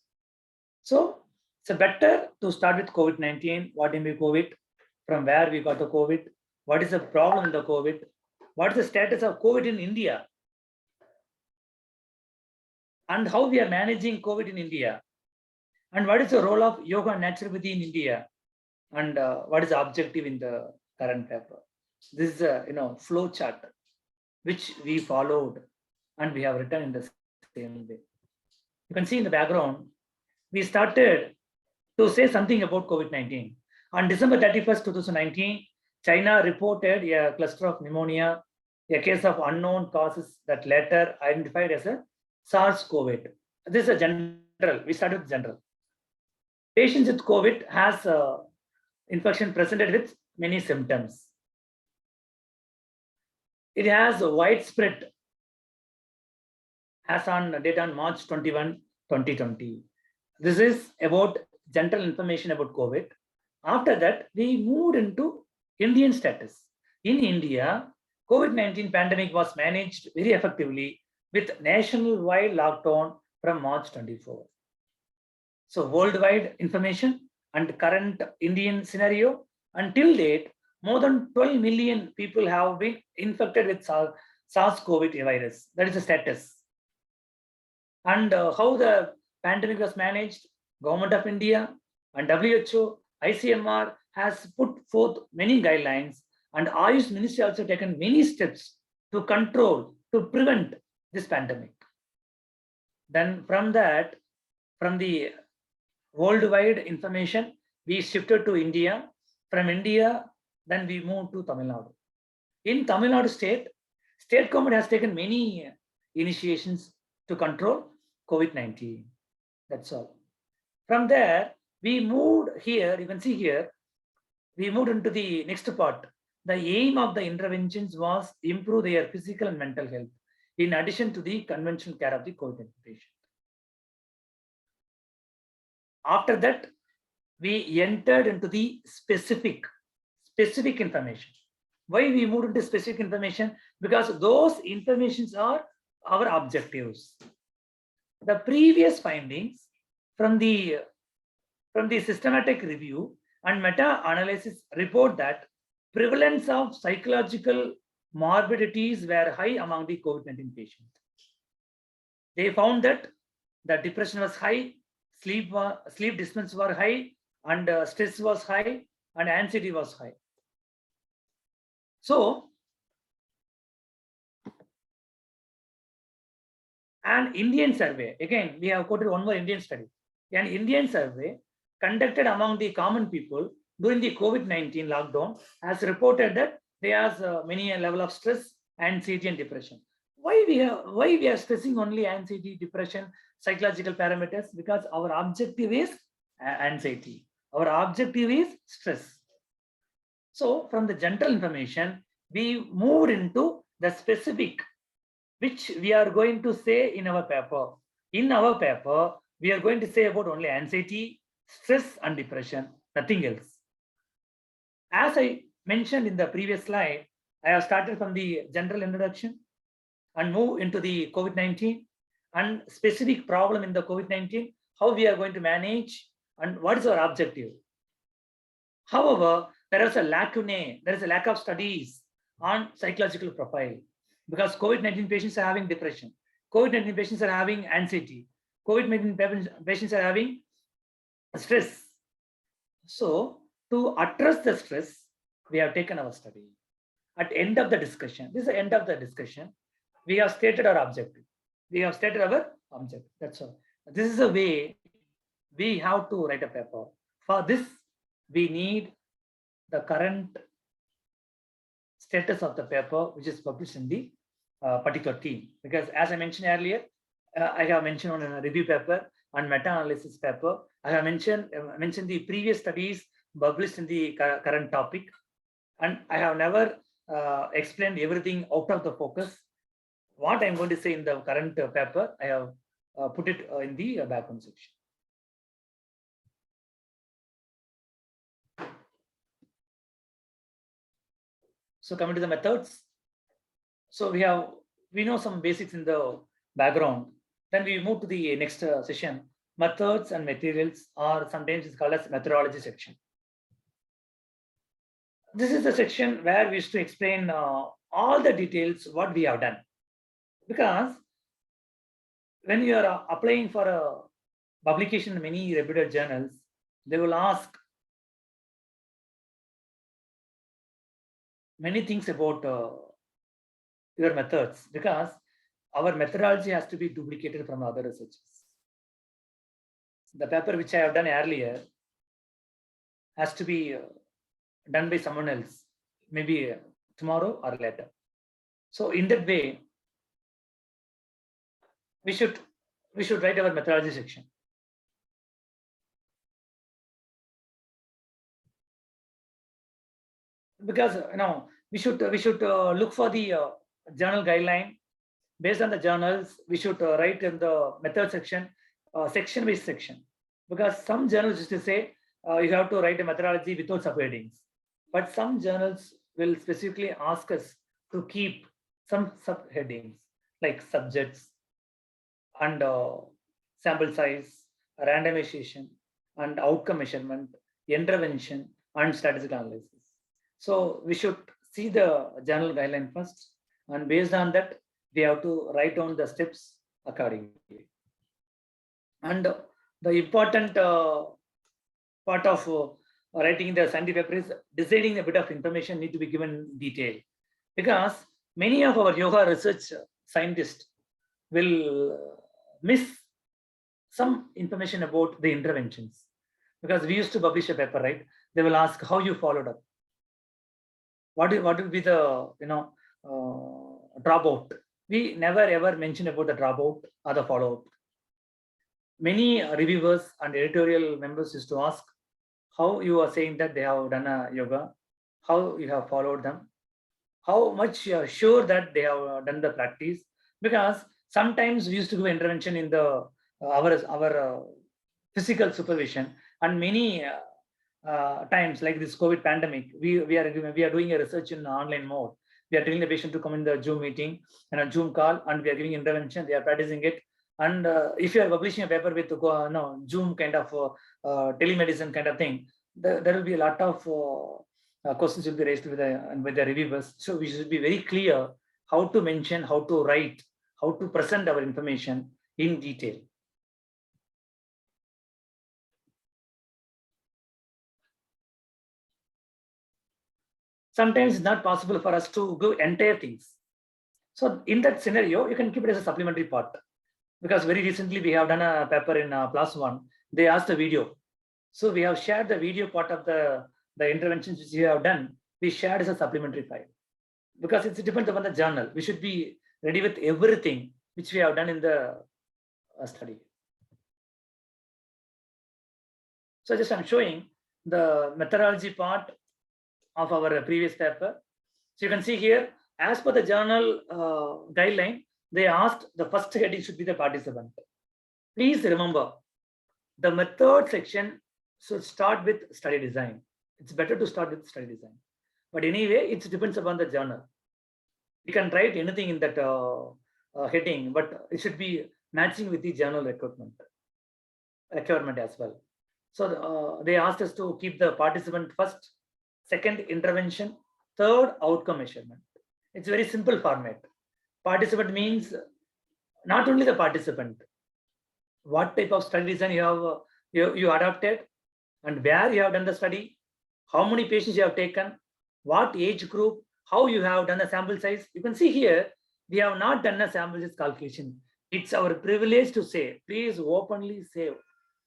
So it's better to start with COVID-19. What may be COVID? From where we got the COVID? What is the problem in the COVID? What is the status of COVID in India? And how we are managing COVID in India? And what is the role of yoga and naturopathy in India? And what is the objective in the current paper? This is a flow chart which we followed and we have written in the same way. You can see in the background, we started to say something about COVID-19. On December 31st, 2019, China reported a cluster of pneumonia, a case of unknown causes that later identified as a SARS-CoV. This is a general. We started with general. Patients with COVID has infection presented with many symptoms. It has a widespread as on date on March 21, 2020. This is about general information about COVID. After that, we moved into Indian status. In India, COVID-19 pandemic was managed very effectively with nationwide lockdown from March 24. So worldwide information and current Indian scenario, until date, more than 12 million people have been infected with SARS-CoV virus. That is the status. And how the pandemic was managed, Government of India and WHO, ICMR has put forth many guidelines, and Ayush Ministry also taken many steps to control, to prevent this pandemic. Then from that, from the worldwide information, we shifted to India. From India, then we moved to Tamil Nadu. In Tamil Nadu state government has taken many initiations to control COVID-19. That's all. From there, we moved here, you can see here, we moved into the next part. The aim of the interventions was improve their physical and mental health, in addition to the conventional care of the COVID patient. After that, we entered into the specific information. Why we moved into specific information? Because those informations are our objectives. The previous findings from the systematic review and meta-analysis report that prevalence of psychological morbidities were high among the COVID-19 patients. They found that the depression was high, sleep disturbance were high, and stress was high, and anxiety was high. So, an Indian survey, again, we have quoted one more Indian study. An Indian survey conducted among the common people during the COVID-19 lockdown has reported that there has many level of stress, anxiety, and depression. Why we are stressing only anxiety, depression, psychological parameters? Because our objective is anxiety. Our objective is stress. So from the general information, we moved into the specific, which we are going to say in our paper. In our paper, we are going to say about only anxiety, stress, and depression, nothing else. As I mentioned in the previous slide, I have started from the general introduction and move into the COVID-19 and specific problem in the COVID-19, how we are going to manage and what is our objective. However, there is a lack of studies on psychological profile because COVID-19 patients are having depression. COVID-19 patients are having anxiety. COVID-19 patients are having stress. So to address the stress, we have taken our study. At the end of the discussion, this is the end of the discussion, we have stated our objective. That's all. This is the way we have to write a paper. For this, we need the current status of the paper, which is published in the particular team. Because as I mentioned earlier, I have mentioned on a review paper and meta-analysis paper. I have mentioned the previous studies published in the current topic, and I have never explained everything out of the focus. What I'm going to say in the current paper, I have put it in the background section. So coming to the methods. So we know some basics in the background. Then we move to the next session, methods and materials, or sometimes it's called as methodology section. This is the section where we used to explain all the details, what we have done. Because when you are applying for a publication in many reputed journals, they will ask many things about your methods, because our methodology has to be duplicated from other researchers. The paper which I have done earlier has to be done by someone else, maybe tomorrow or later. So in that way, we should write our methodology section. Because we should look for the journal guideline. Based on the journals, we should write in the method section, section by section. Because some journals used to say you have to write a methodology without subheadings. But some journals will specifically ask us to keep some subheadings like subjects and sample size, randomization, and outcome measurement, intervention, and statistical analysis. So we should see the journal guideline first, and based on that, we have to write down the steps accordingly. And the important part of writing the scientific paper is deciding a bit of information need to be given in detail, because many of our yoga research scientists will miss some information about the interventions, because we used to publish a paper, right? They will ask how you followed up. What will be the dropout? We never ever mention about the dropout or the follow-up. Many reviewers and editorial members used to ask how you are saying that they have done a yoga, how you have followed them, how much you are sure that they have done the practice. Because sometimes we used to do intervention in the our physical supervision, and many times like this COVID pandemic, we are doing a research in online mode. We are telling the patient to come in the Zoom meeting and a Zoom call, and we are giving intervention. They are practicing it. And if you are publishing a paper with Zoom kind of telemedicine kind of thing, there will be a lot of questions will be raised with the reviewers. So we should be very clear how to mention, how to write, how to present our information in detail. Sometimes it's not possible for us to go entire things. So in that scenario, you can keep it as a supplementary part. Because very recently we have done a paper in PLOS One. They asked the video. So we have shared the video part of the interventions which we have done. We shared as a supplementary file. Because it depends upon the journal. We should be ready with everything which we have done in the study. So just I'm showing the methodology part of our previous paper. So you can see here, as per the journal guideline, they asked the first heading should be the participant. Please remember, the method section should start with study design. It's better to start with study design. But anyway, it depends upon the journal. You can write anything in that heading, but it should be matching with the journal requirement as well. So they asked us to keep the participant first, second intervention, third outcome measurement. It's very simple format. Participant means not only the participant, what type of study design you adopted, and where you have done the study, how many patients you have taken, what age group, how you have done a sample size. You can see here, we have not done a sample size calculation. It's our privilege to say, please openly say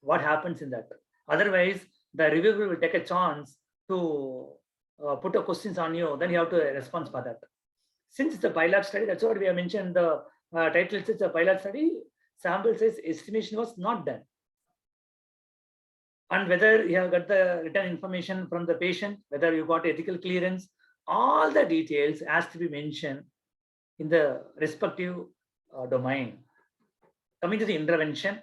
what happens in that. Otherwise, the reviewer will take a chance to put a questions on you, then you have to respond for that. Since it's a pilot study, that's what we have mentioned. The title is a pilot study. Sample size estimation was not done. And whether you have got the written information from the patient, whether you got ethical clearance, all the details has to be mentioned in the respective domain. Coming to the intervention,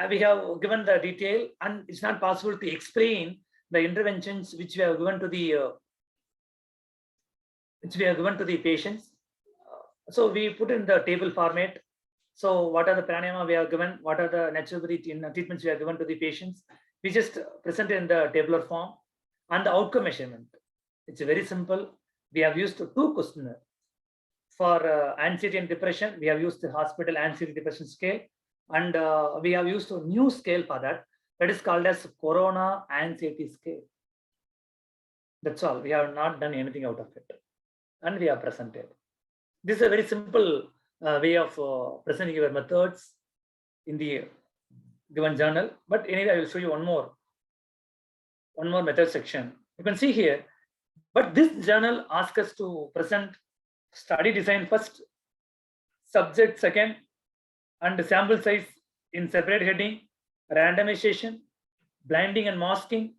we have given the detail, and it's not possible to explain the interventions which we have given to the patients. So we put in the table format. So what are the pranayama we have given? What are the naturopathy treatments we have given to the patients? We just present in the tabular form. And the outcome measurement, it's very simple. We have used 2 questionnaires. For anxiety and depression, we have used the hospital anxiety depression scale. And we have used a new scale for that. That is called as Corona Anxiety Scale. That's all. We have not done anything out of it. And we have presented. This is a very simple way of presenting your methods in the given journal. But anyway, I will show you one more method section. You can see here, but this journal asks us to present study design first, subject second, and sample size in separate heading, randomization, blinding and masking,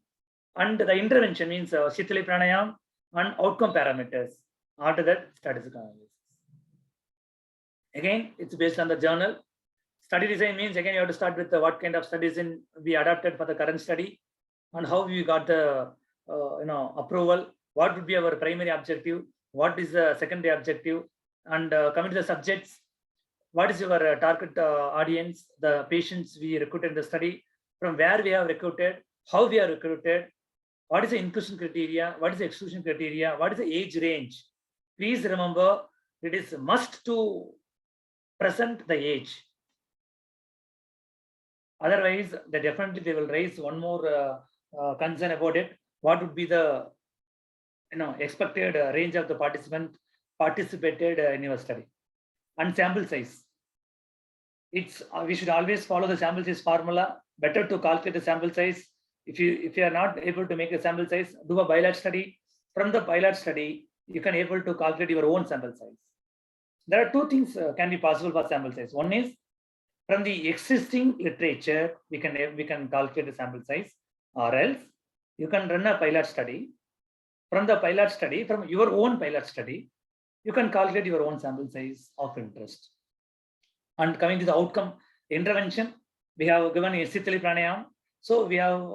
and the intervention means Shitali Pranayam and outcome parameters. After that, statistical analysis. Again, it's based on the journal. Study design means, again, you have to start with what kind of studies we adapted for the current study, and how we got the approval. What would be our primary objective? What is the secondary objective? And coming to the subjects, what is your target audience? The patients we recruited in the study, from where we have recruited, how we are recruited, what is the inclusion criteria, what is the exclusion criteria, what is the age range. Please remember, it is a must to present the age. Otherwise, they will raise one more concern about it. What would be the expected range of the participant participated in your study? And sample size. We should always follow the sample size formula. Better to calculate the sample size. If you are not able to make a sample size, do a pilot study. From the pilot study, you can able to calculate your own sample size. There are 2 things can be possible for sample size. One is, from the existing literature, we can calculate the sample size, or else you can run a pilot study. From the pilot study, from your own pilot study, you can calculate your own sample size of interest. And coming to the outcome intervention, we have given a Shitali Pranayam. So we have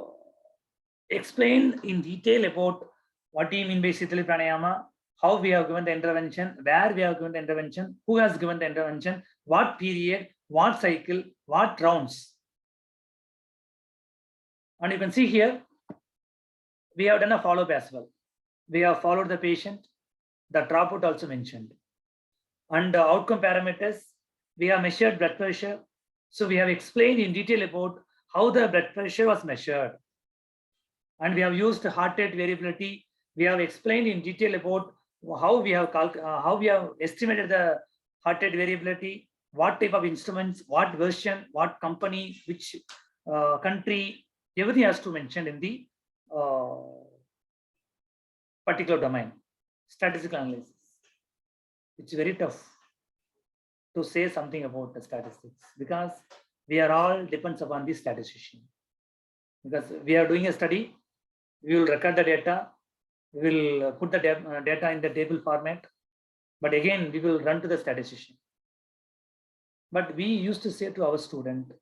explained in detail about what do you mean by Shitali Pranayama, how we have given the intervention, where we have given the intervention, who has given the intervention, what period, what cycle, what rounds. And you can see here, we have done a follow-up as well. We have followed the patient, the dropout also mentioned. And the outcome parameters, we have measured blood pressure. So we have explained in detail about how the blood pressure was measured. And we have used heart rate variability. We have explained in detail about how we have estimated the heart rate variability, what type of instruments, what version, what company, which country, everything has to mention in the particular domain. Statistical analysis. It's very tough to say something about the statistics because we are all depends upon the statistician. Because we are doing a study, we will record the data, we will put the data in the table format, but again, we will run to the statistician. But we used to say to our student,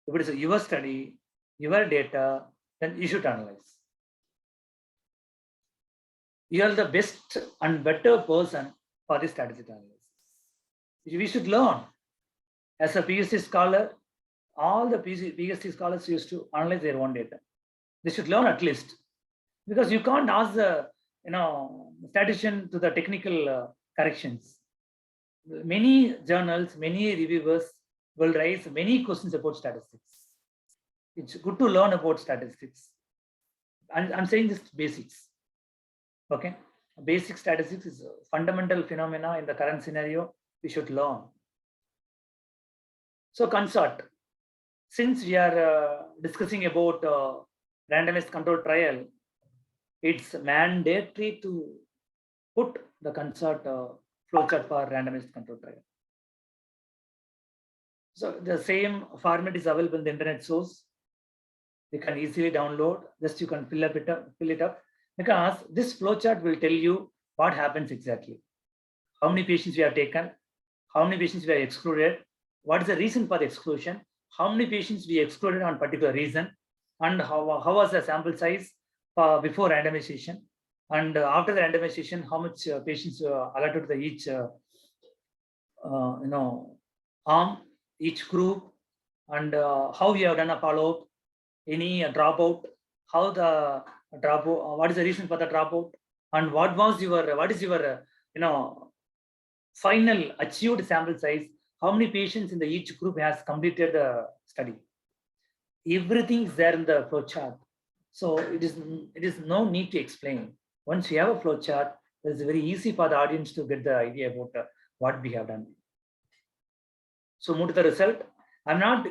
if it is your study, your data, then you should analyze. You are the best and better person for this statistical analysis. We should learn. As a PhD scholar, all the PhD scholars used to analyze their own data. They should learn at least, because you can't ask the statistician to the technical corrections. Many journals, many reviewers will raise many questions about statistics. It's good to learn about statistics. I'm saying this basics. Okay, basic statistics is a fundamental phenomena in the current scenario. We should learn. So consort. Since we are discussing about randomized controlled trial, it's mandatory to put the consort flowchart for randomized controlled trial. So the same format is available in the internet source. You can easily download. Just you can fill it up, because this flowchart will tell you what happens exactly. How many patients we have taken, how many patients we have excluded, what is the reason for the exclusion, how many patients we excluded on particular reason, and how was the sample size before randomization, and after the randomization, how much patients allotted to the each arm, each group, and how we have done a follow-up, any dropout, how the dropout, what is the reason for the dropout, and what is your final achieved sample size, how many patients in the each group has completed the study. Everything is there in the flowchart. So it is no need to explain. Once you have a flowchart, it is very easy for the audience to get the idea about what we have done. So move to the result. I'm not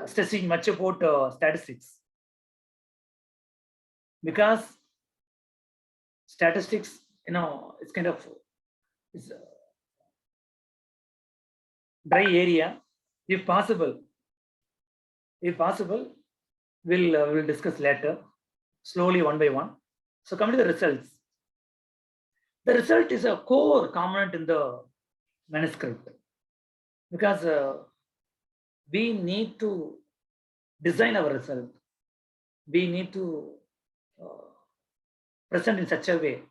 stressing much about statistics, because statistics, it's kind of it's a dry area. If possible, we'll discuss later, slowly one by one. So coming to the results. The result is a core component in the manuscript, because we need to design our result. We need to present in such a way,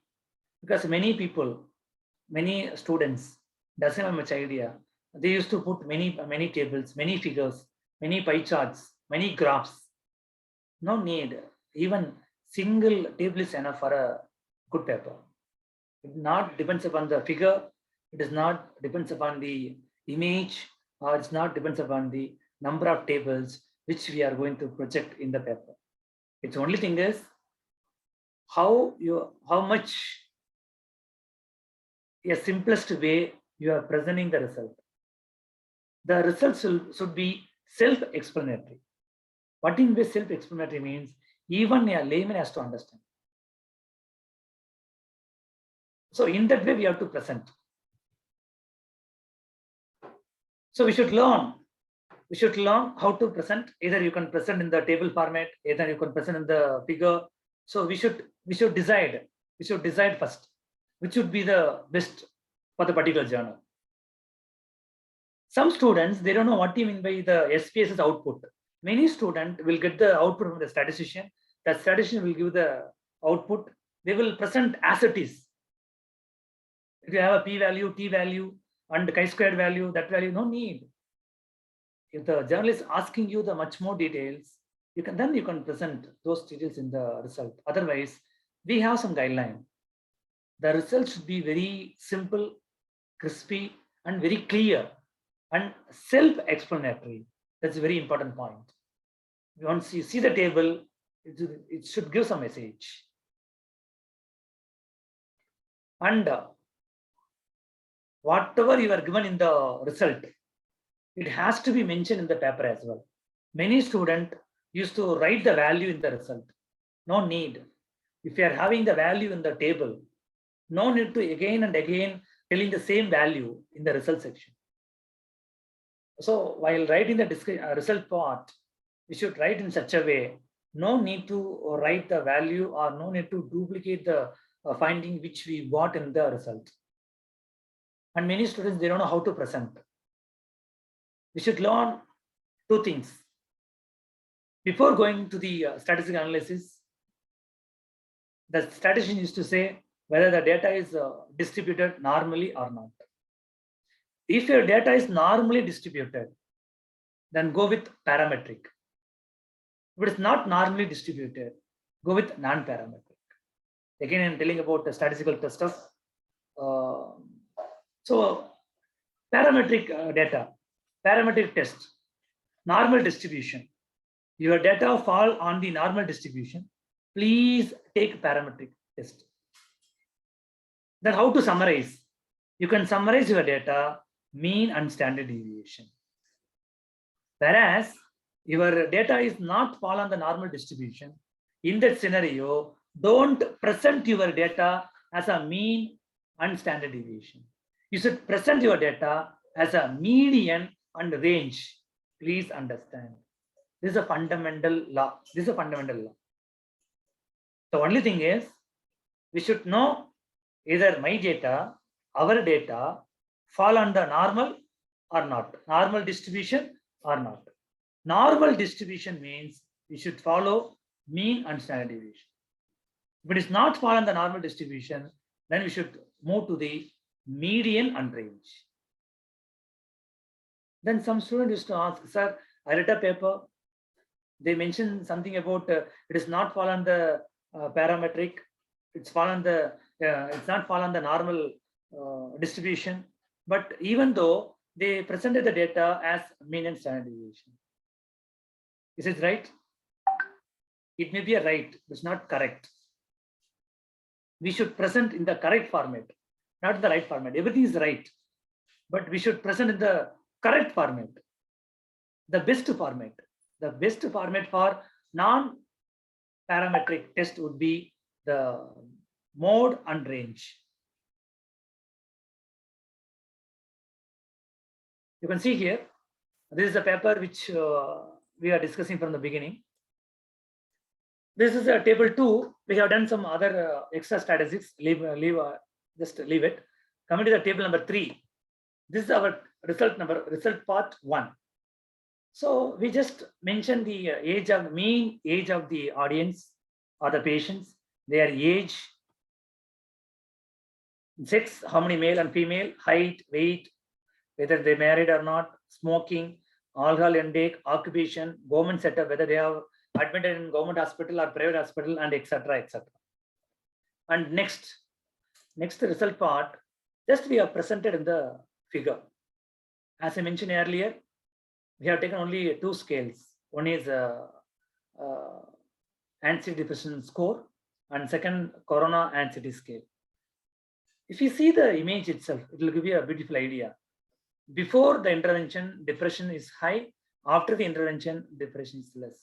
because many people, many students doesn't have much idea. They used to put many tables, many figures, many pie charts, many graphs. No need. Even single table is enough for a good paper. It not depends upon the figure. It does not depends upon the image, or it's not depends upon the number of tables which we are going to project in the paper. Its only thing is how much a simplest way you are presenting the result. The results should be self-explanatory. What in way self-explanatory means? Even a layman has to understand. So in that way we have to present. So we should learn how to present. Either you can present in the table format, either you can present in the figure. So we should decide first which would be the best for the particular journal. Some students, they don't know what you mean by the SPSS output. Many students will get the output from the statistician. The statistician will give the output, they will present as it is. If you have a p-value, t-value, and chi-squared value, that value, no need. If the journal is asking you the much more details, you can present those details in the result. Otherwise, we have some guideline. The result should be very simple, crispy, and very clear and self-explanatory. That's a very important point. Once you see the table, it should give some message. And whatever you are given in the result, it has to be mentioned in the paper as well. Many students used to write the value in the result. No need. If you are having the value in the table, no need to again and again telling the same value in the result section. So while writing the result part, we should write in such a way, no need to write the value or no need to duplicate the finding which we got in the result. And many students, they don't know how to present. We should learn two things. Before going to the statistical analysis, the statistician used to say whether the data is distributed normally or not. If your data is normally distributed, then go with parametric. If it is not normally distributed, go with non-parametric. Again, I'm telling about the statistical test of. So parametric data, parametric test, normal distribution. Your data fall on the normal distribution. Please take parametric test. Then how to summarize? You can summarize your data, mean and standard deviation. Whereas your data is not fall on the normal distribution. In that scenario, don't present your data as a mean and standard deviation. You should present your data as a median and range. Please understand. This is a fundamental law. This is a fundamental law. The only thing is, we should know either my data, our data, fall under normal or not, normal distribution or not. Normal distribution means we should follow mean and standard deviation. If it is not fall on the normal distribution, then we should move to the median and range. Then some student used to ask, sir, I read a paper. They mentioned something about it is not fall on the parametric. It's not fall on the normal distribution. But even though they presented the data as mean and standard deviation, is it right? It may be a right, but it's not correct. We should present in the correct format, not in the right format. Everything is right, but we should present in the correct format, the best format. The best format for non-parametric test would be the mode and range. You can see here, this is a paper which we are discussing from the beginning. This is a table 2. We have done some other extra statistics. Just leave it. Coming to the table number 3. This is our result part 1. So we just mentioned the mean age of the audience or the patients, their age, sex, how many male and female, height, weight, whether they married or not, smoking, alcohol intake, occupation, government setup, whether they have admitted in government hospital or private hospital, and etc. etc. And next result part, just we have presented in the figure. As I mentioned earlier, we have taken only 2 scales. One is anxiety depression score, and second corona anxiety scale. If you see the image itself, it will give you a beautiful idea. Before the intervention, depression is high. After the intervention, depression is less.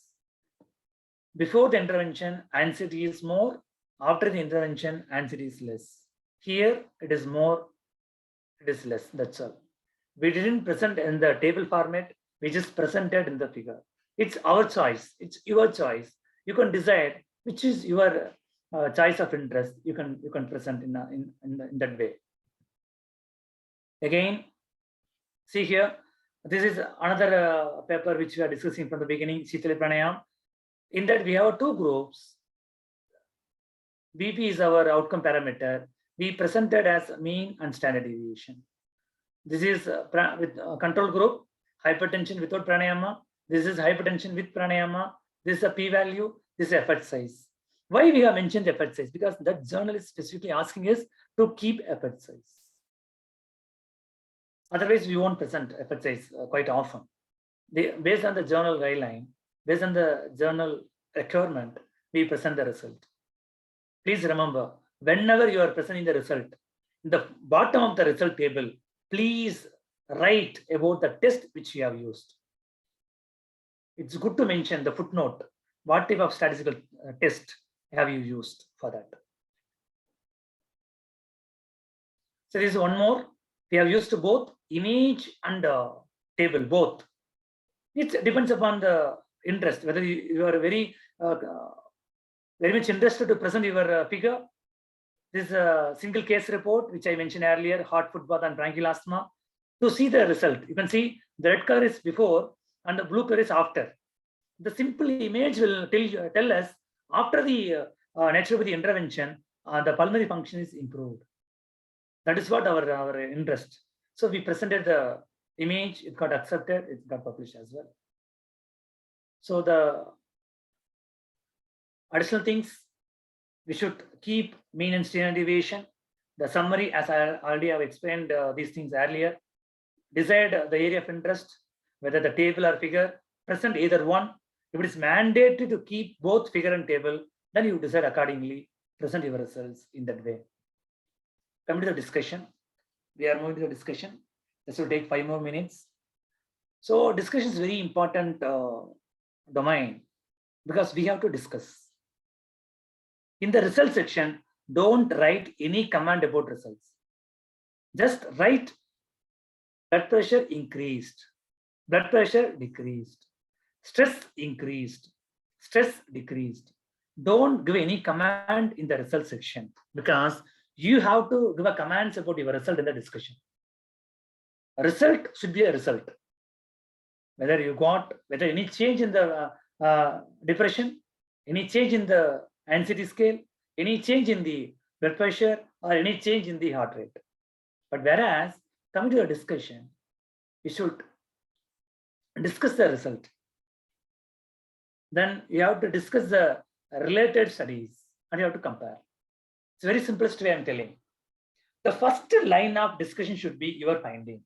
Before the intervention, anxiety is more. After the intervention, anxiety is less. Here, it is more, it is less. That's all. We didn't present in the table format. We just presented in the figure. It's our choice. It's your choice. You can decide which is your choice of interest. You can present in that way. Again, see here. This is another paper which we are discussing from the beginning, Shitali Pranayam. In that we have 2 groups. BP is our outcome parameter. We presented as mean and standard deviation. This is with control group, hypertension without pranayama. This is hypertension with pranayama. This is a p-value. This is effort size. Why we have mentioned the effort size? Because that journal is specifically asking us to keep effort size. Otherwise, we won't present effort size quite often. Based on the journal guideline, based on the journal requirement, we present the result. Please remember, whenever you are presenting the result, in the bottom of the result table, please write about the test which you have used. It's good to mention the footnote. What type of statistical test have you used for that? So this is one more. We have used both image and table, both. It depends upon the interest, whether you are very much interested to present your figure. This is a single case report, which I mentioned earlier, heart, foot bath, and bronchial asthma. To see the result, you can see the red color is before and the blue color is after. The simple image will tell us after the naturopathy intervention, the pulmonary function is improved. That is what our interest. So we presented the image, it got accepted, it got published as well. So the additional things, we should keep mean and standard deviation. The summary, as I already have explained these things earlier, decide the area of interest, whether the table or figure, present either one. If it is mandated to keep both figure and table, then you decide accordingly, present your results in that way. Coming to the discussion, we are moving to the discussion. This will take 5 more minutes. So discussion is very important domain because we have to discuss. In the result section, don't write any comment about results. Just write blood pressure increased, blood pressure decreased, stress increased, stress decreased. Don't give any command in the result section because you have to give a comments about your result in the discussion. A result should be a result. Whether any change in the depression, any change in the anxiety scale, any change in the blood pressure, or any change in the heart rate. But whereas coming to the discussion, you should discuss the result. Then you have to discuss the related studies and you have to compare. It's very simplest way I'm telling. The first line of discussion should be your finding.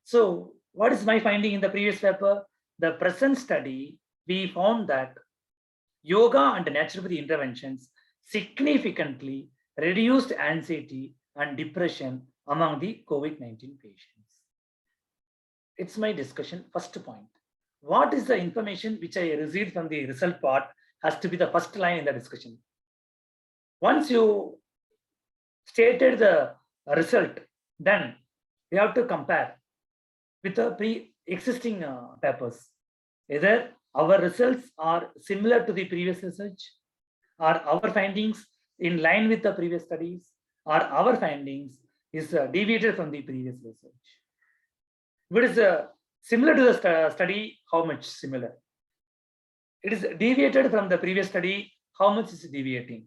So what is my finding in the previous paper? The present study, we found that yoga and naturopathy interventions significantly reduced anxiety and depression among the COVID-19 patients. It's my discussion, first point. What is the information which I received from the result part has to be the first line in the discussion. Once you stated the result, then you have to compare with the pre-existing papers. Either our results are similar to the previous research, or our findings in line with the previous studies, or our findings is deviated from the previous research. If it is similar to the study, how much similar? It is deviated from the previous study, how much is deviating?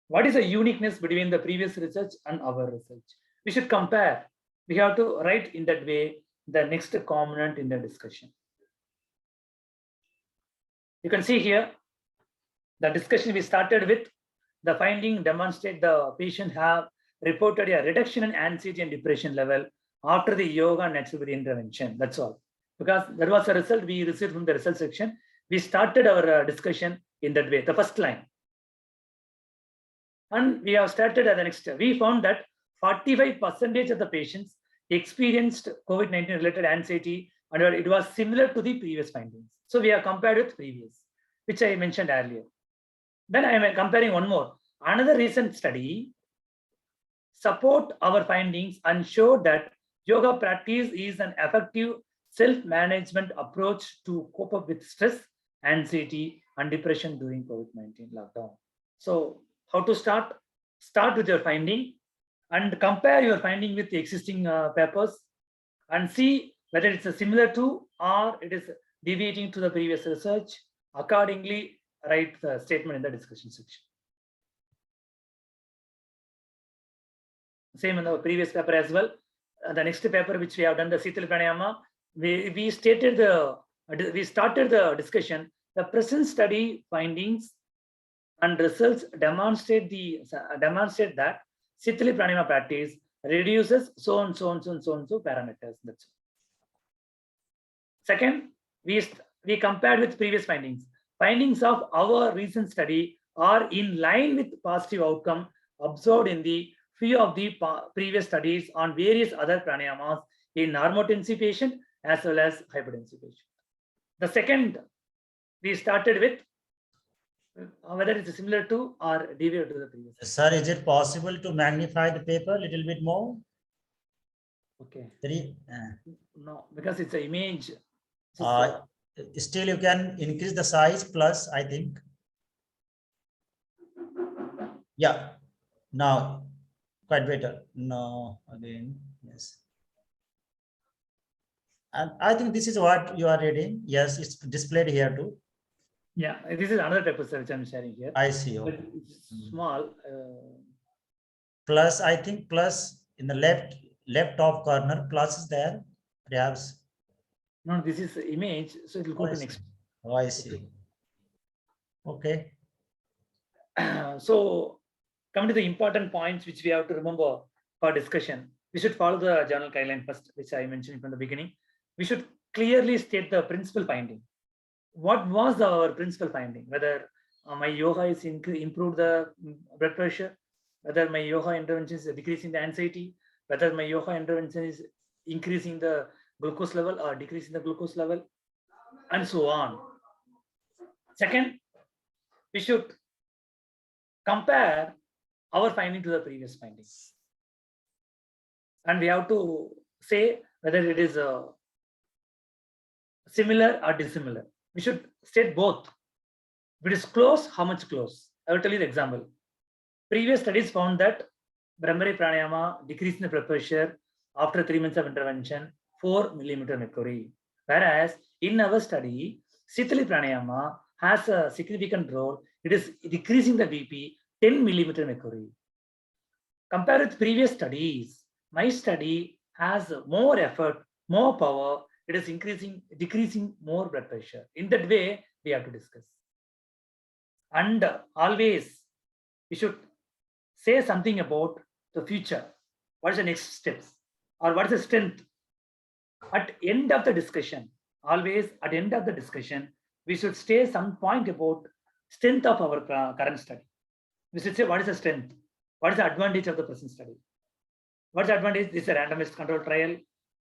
What is the uniqueness between the previous research and our research? We should compare. We have to write in that way the next component in the discussion. You can see here the discussion we started with. The finding demonstrate the patient have reported a reduction in anxiety and depression level after the yoga and naturopathy intervention. That's all. Because there was a result we received from the result section. We started our discussion in that way, the first line. And we have started at the next step. We found that 45% of the patients experienced COVID-19 related anxiety and it was similar to the previous findings. So we have compared with previous, which I mentioned earlier. Then I am comparing one more. Another recent study support our findings and showed that yoga practice is an effective self-management approach to cope up with stress, anxiety, and depression during COVID-19 lockdown. So how to start? Start with your finding and compare your finding with the existing papers and see whether it's similar to or it is deviating to the previous research. Accordingly, write the statement in the discussion section. same in the previous paper as well. The next paper which we have done, the Sitali Pranayama, we started the discussion. The present study findings and results demonstrate that Sitali Pranayama practice reduces so and so parameters. That's all. Second, we compared with previous findings. Findings of our recent study are in line with positive outcome observed in the few of the previous studies on various other pranayamas in normotensive patient as well as hypertensive patient. The second, we started with whether it's similar to or deviate to the previous. Sir, is it possible to magnify the paper a little bit more? Okay. No, because it's an image. Still you can increase the size plus, I think. Yeah, now quite better. No, again, yes. And I think this is what you are reading. Yes, it's displayed here too. Yeah, this is another paper which I'm sharing here. I see. Okay. But it's small. Plus, I think plus in the left top corner, plus is there, perhaps. No, this is image, so it will go to next. Oh, I see. Okay. So, coming to the important points which we have to remember for discussion, we should follow the journal guideline first, which I mentioned from the beginning. We should clearly state the principal finding. What was our principal finding? Whether my yoga is improved the blood pressure, whether my yoga intervention is decreasing the anxiety, whether my yoga intervention is increasing the glucose level or decreasing the glucose level, and so on. Second, we should compare our finding to the previous findings. And we have to say whether it is similar or dissimilar. We should state both. If it is close, how much close? I will tell you the example. Previous studies found that Brahmari Pranayama decreased the blood pressure after 3 months of intervention, 4 millimeter mercury. Whereas in our study, Sitali Pranayama has a significant role. It is decreasing the BP 10 millimeter mercury. Compared with previous studies, my study has more effort, more power. It is decreasing more blood pressure. In that way, we have to discuss. And always, we should say something about the future. What is the next steps? Or what is the strength? At end of the discussion, always at the end of the discussion, we should state some point about strength of our current study. We should say what is the strength? What is the advantage of the present study? What is the advantage? This is a randomized control trial.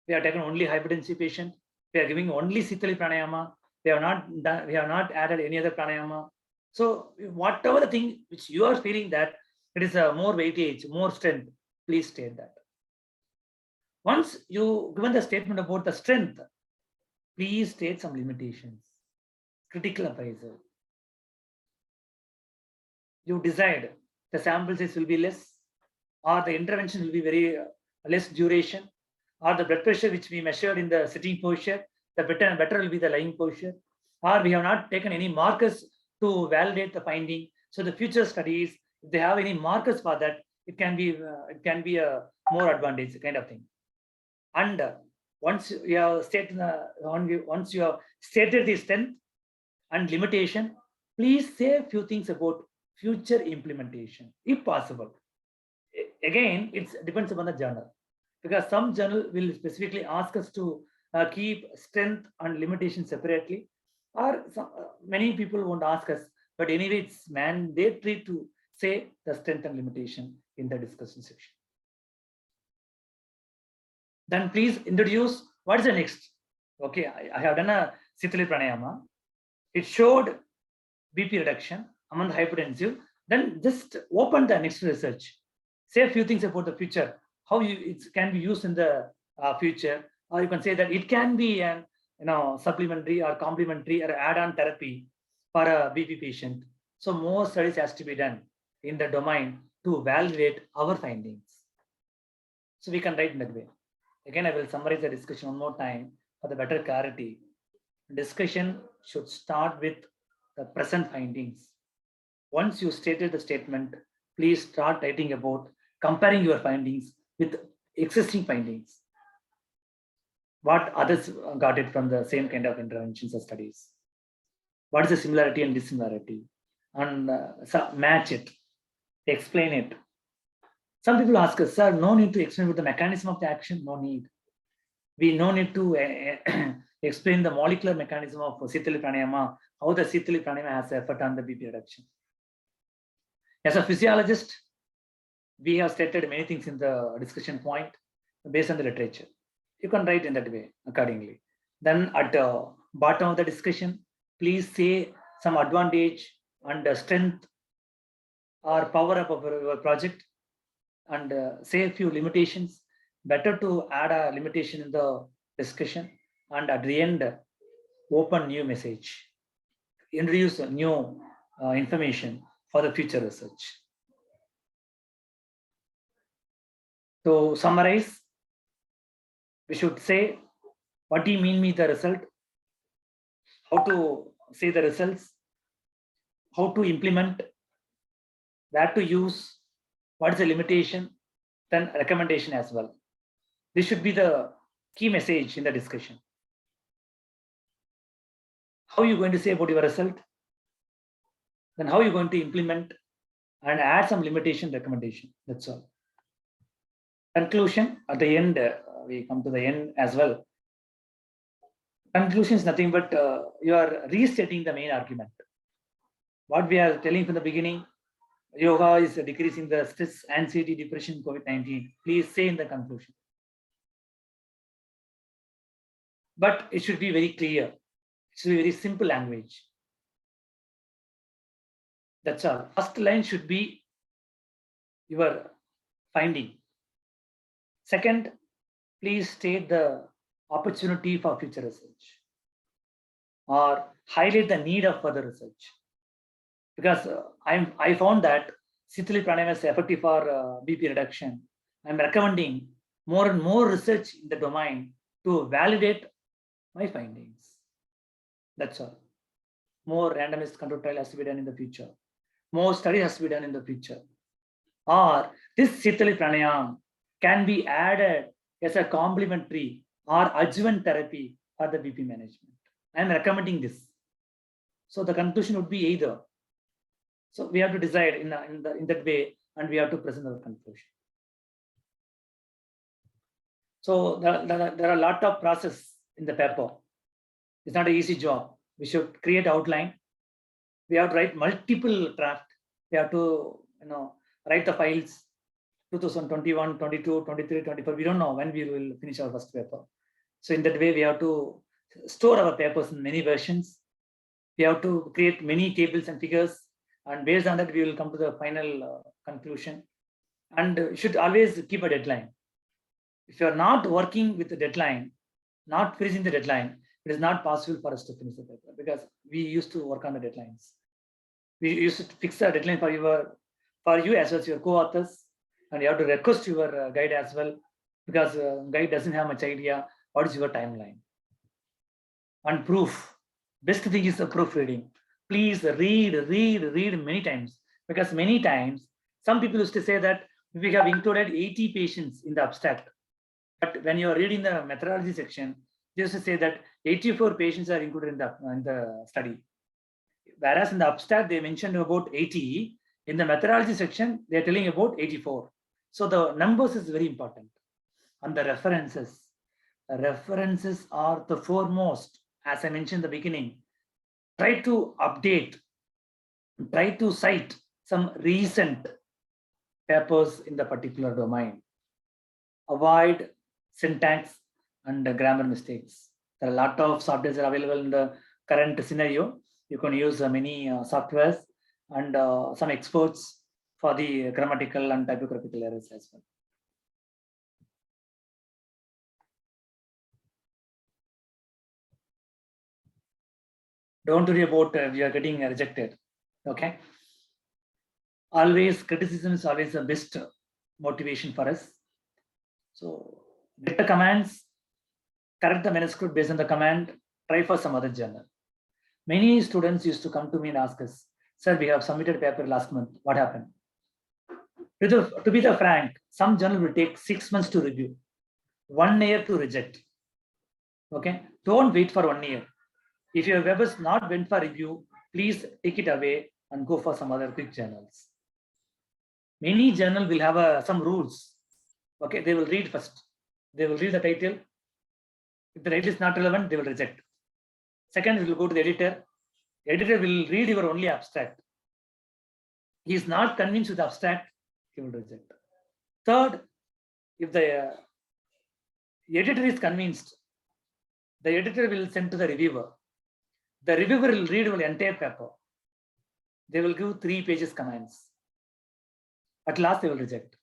We have taken only hypertensive patient. We are giving only Sitali Pranayama. We have not added any other pranayama. So whatever the thing which you are feeling that it is a more weightage, more strength, please state that. Once you given the statement about the strength, please state some limitations. Critical appraisal. You decide the sample size will be less, or the intervention will be very less duration, or the blood pressure which we measured in the sitting posture, the better will be the lying posture, or we have not taken any markers to validate the finding. So the future studies, if they have any markers for that, it can be a more advantage kind of thing. And once you have stated the strength and limitation, please say a few things about future implementation, if possible. Again, it depends upon the journal, because some journal will specifically ask us to keep strength and limitation separately, or many people won't ask us, but anyway, it's mandatory to say the strength and limitation in the discussion section. Then please introduce what is the next. Okay, I have done a Sitali Pranayama. It showed BP reduction among the hypertensive. Then just open the next research. Say a few things about the future, how it can be used in the future, or you can say that it can be an supplementary or complementary or add-on therapy for a BP patient. So more studies has to be done in the domain to validate our findings. So we can write in that way. Again, I will summarize the discussion one more time for the better clarity. Discussion should start with the present findings. Once you stated the statement, please start writing about comparing your findings with existing findings. What others got it from the same kind of interventions or studies. What is the similarity and dissimilarity? And match it, explain it. Some people ask us, sir, no need to explain with the mechanism of the action, no need. We no need to explain the molecular mechanism of Sitali Pranayama, how the Sitali Pranayama has an effect on the BP reduction. As a physiologist, we have stated many things in the discussion point based on the literature. You can write in that way accordingly. Then at the bottom of the discussion, please say some advantage and strength or power up of your project, and say a few limitations. Better to add a limitation in the discussion, and at the end, open new message, introduce new information for the future research. To summarize, we should say, what do you mean by the result? How to say the results? How to implement? Where to use? What is the limitation? Then recommendation as well. This should be the key message in the discussion. How are you going to say about your result? Then how are you going to implement and add some limitation recommendation? That's all. Conclusion at the end, we come to the end as well. Conclusion is nothing but you are restating the main argument. What we are telling from the beginning, yoga is decreasing the stress, anxiety, depression, COVID-19. Please say in the conclusion. But it should be very clear. It should be very simple language. That's all. First line should be your finding. Second, please state the opportunity for future research or highlight the need of further research. Because I found that Sitali Pranayama is effective for BP reduction. I'm recommending more and more research in the domain to validate my findings. That's all. More randomized control trial has to be done in the future. More study has to be done in the future. Or this Sitali Pranayama can be added as a complementary or adjuvant therapy for the BP management. I am recommending this. So the conclusion would be either. So we have to decide in that way, and we have to present our conclusion. So there are a lot of process in the paper. It's not an easy job. We should create outline. We have to write multiple draft. We have to write the files 2021, 22, 23, 24. We don't know when we will finish our first paper. So in that way, we have to store our papers in many versions. We have to create many tables and figures. And based on that, we will come to the final conclusion. And should always keep a deadline. If you are not working with the deadline, not finishing the deadline, it is not possible for us to finish the paper, because we used to work on the deadlines. We used to fix a deadline for you as well as your co-authors, and you have to request your guide as well, because guide doesn't have much idea what is your timeline. And proof, best thing is the proofreading. Please read many times, because many times some people used to say that we have included 80 patients in the abstract, but when you are reading the methodology section, they used to say that 84 patients are included in the study, whereas in the abstract they mentioned about 80. In the methodology section they are telling about 84. So the numbers is very important. And the references are the foremost. As I mentioned in the beginning, try to update, try to cite some recent papers in the particular domain. Avoid syntax and grammar mistakes. There are a lot of softwares that are available in the current scenario. You can use many softwares and some experts for the grammatical and typographical errors as well. Don't worry about we are getting rejected. Okay. Always criticism is always the best motivation for us. So get the commands, correct the manuscript based on the command, try for some other journal. Many students used to come to me and ask us, sir, we have submitted paper last month. What happened? To be the frank, some journal will take 6 months to review, 1 year to reject. Okay, don't wait for 1 year. If your web is not went for review, please take it away and go for some other quick journals. Many journal will have some rules. Okay, they will read first. They will read the title. If the title is not relevant, they will reject. Second, it will go to the editor. The editor will read your only abstract. He is not convinced with the abstract, he will reject. Third, if the editor is convinced, the editor will send to the reviewer. The reviewer will read the entire paper. They will give 3 pages comments. At last, they will reject.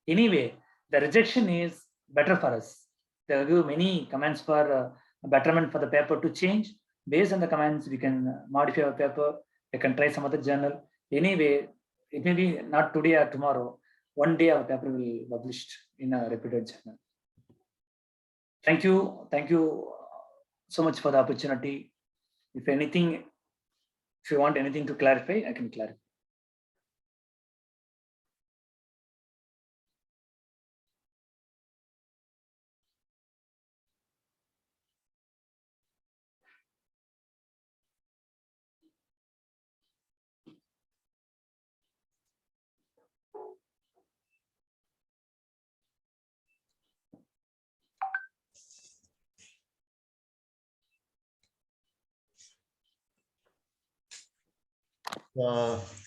Anyway, the rejection is better for us. They will give many comments for betterment for the paper to change. Based on the comments, we can modify our paper. We can try some other journal. Anyway, it may be not today or tomorrow. One day our paper will be published in a reputed journal. Thank you. Thank you so much for the opportunity. If you want anything to clarify, I can clarify.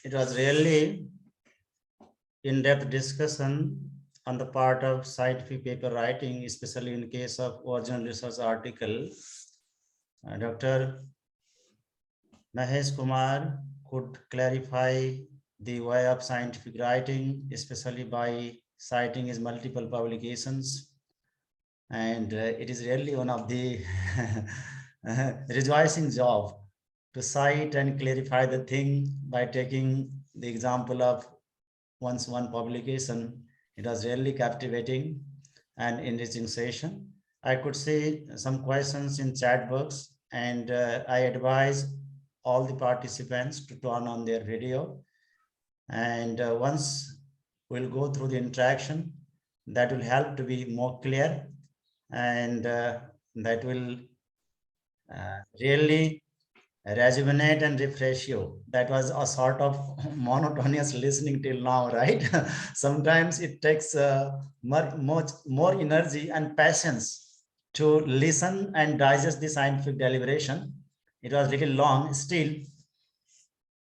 It was really in-depth discussion on the part of scientific paper writing, especially in case of original research article. Dr. Mahesh Kumar could clarify the way of scientific writing, especially by citing his multiple publications. And it is really one of the rejoicing job to cite and clarify the thing by taking the example of one publication. It was really captivating and enriching session. I could see some questions in chat box, and I advise all the participants to turn on their video. And once we'll go through the interaction, that will help to be more clear, and that will really rejuvenate and refresh you. That was a sort of monotonous listening till now, right? Sometimes it takes much more energy and patience to listen and digest the scientific deliberation. It was a little long, still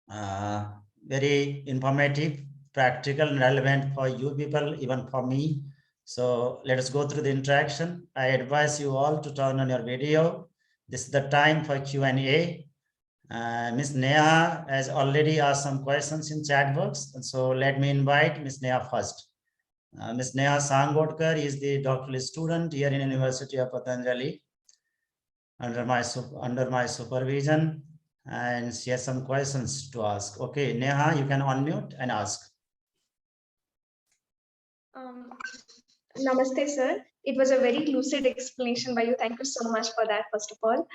very informative, practical, and relevant for you people, even for me. So let us go through the interaction. I advise you all to turn on your video. This is the time for Q&A. Ms. Neha has already asked some questions in chat box. So let me invite Ms. Neha first. Ms. Neha Sangodkar is the doctoral student here in University of Patanjali under my supervision, and she has some questions to ask. Okay, Neha, you can unmute and ask. Namaste, sir. It was a very lucid explanation by you. Thank you so much for that, first of all.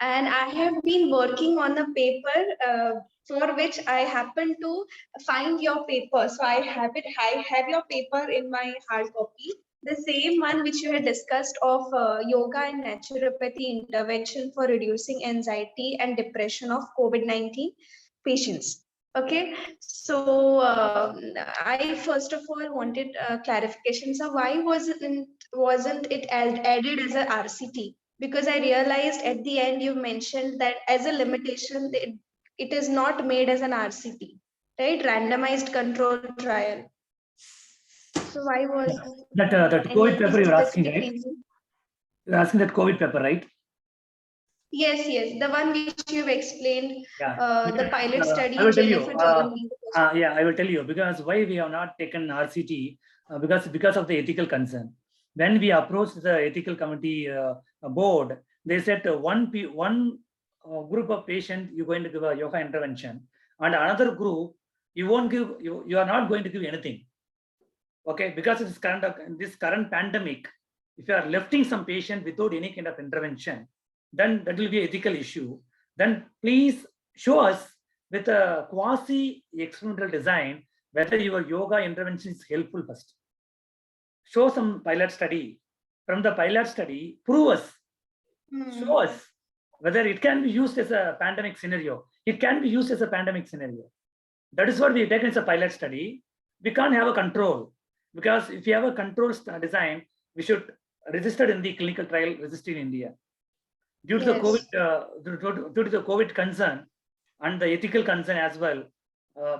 And I have been working on a paper for which I happen to find your paper. So I have your paper in my hard copy. The same one which you had discussed of yoga and naturopathy intervention for reducing anxiety and depression of COVID-19 patients. Okay, so I first of all wanted clarification. So why wasn't it added as a RCT? Because I realized at the end you mentioned that as a limitation, it is not made as an RCT, right? Randomized control trial. So why was that COVID paper you're asking, right? You're asking that COVID paper, right? Yes, the one which you've explained, yeah. the pilot study. I will tell you. I will tell you because why we have not taken RCT because of the ethical concern. When we approached the ethical committee board, they said one group of patients you're going to give a yoga intervention, and another group you won't give. You are not going to give anything. Okay, because of this current pandemic, if you are lefting some patient without any kind of intervention, then that will be an ethical issue. Then please show us with a quasi experimental design whether your yoga intervention is helpful first. Show some pilot study. From the pilot study, prove us, show us whether it can be used as a pandemic scenario. It can be used as a pandemic scenario. That is what we taken as a pilot study. We can't have a control, because if you have a control design, we should register in the clinical trial registered in India. Due to the COVID, due to the COVID concern and the ethical concern as well,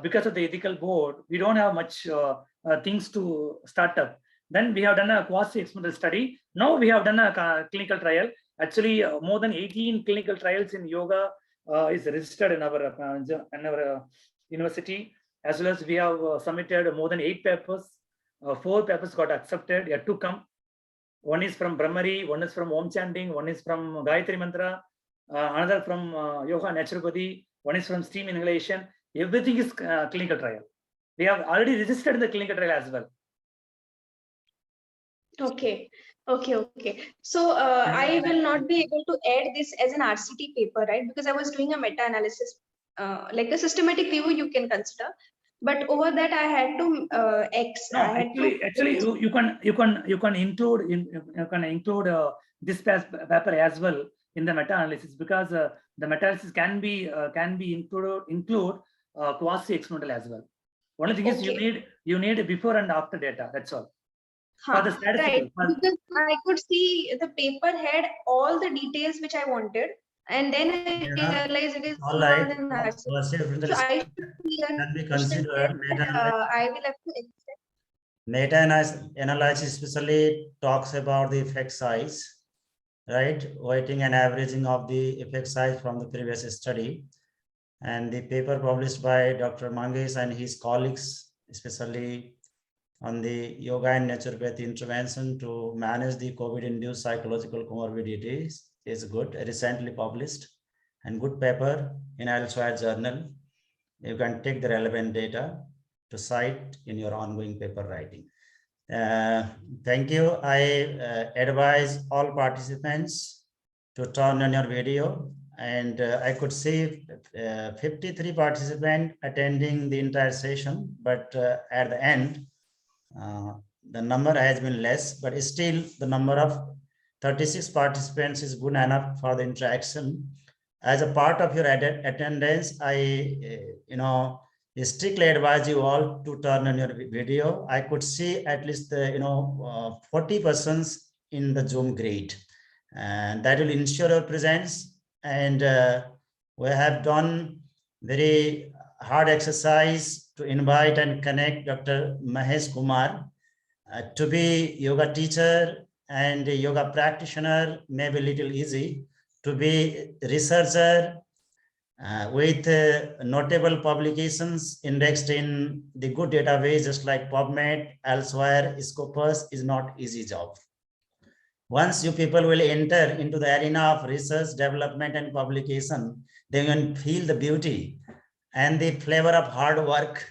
because of the ethical board, we don't have much things to start up. Then we have done a quasi-experimental study. Now we have done a clinical trial. Actually, more than 18 clinical trials in yoga is registered in our university, as well as we have submitted more than 8 papers. 4 papers got accepted, yet to come. One is from Brahmari, one is from Om Chanting, one is from Gayatri Mantra, another from Yoga Naturopathy, one is from steam inhalation. Everything is clinical trial. We have already registered in the clinical trial as well. Okay. So I will not be able to add this as an RCT paper, right? Because I was doing a meta-analysis, like a systematic review you can consider. But over that I had to Actually, you can include this paper as well in the meta-analysis, because the meta-analysis can be include quasi-experimental as well. Only thing is you need before and after data. That's all. For the statistical, right, because I could see the paper had all the details which I wanted, and then I realized it is all right. So I can be considered I will have to accept. Meta-analysis especially talks about the effect size, right? Weighting and averaging of the effect size from the previous study. And the paper published by Dr. Mangesh and his colleagues, especially on the yoga and naturopathy intervention to manage the COVID-induced psychological comorbidities, is good, recently published, and good paper in Elsewhere journal. You can take the relevant data to cite in your ongoing paper writing. Thank you. I advise all participants to turn on your video, and I could see 53 participants attending the entire session, but at the end, the number has been less, but still the number of 36 participants is good enough for the interaction. As a part of your attendance, I strictly advise you all to turn on your video. I could see at least 40 persons in the Zoom grid, and that will ensure your presence. And we have done very hard exercise to invite and connect Dr. Mahesh Kumar. To be yoga teacher and a yoga practitioner may be a little easy. To be researcher with notable publications indexed in the good database, just like PubMed, Elsewhere, Scopus, is not easy job. Once you people will enter into the arena of research, development, and publication, they will feel the beauty and the flavor of hard work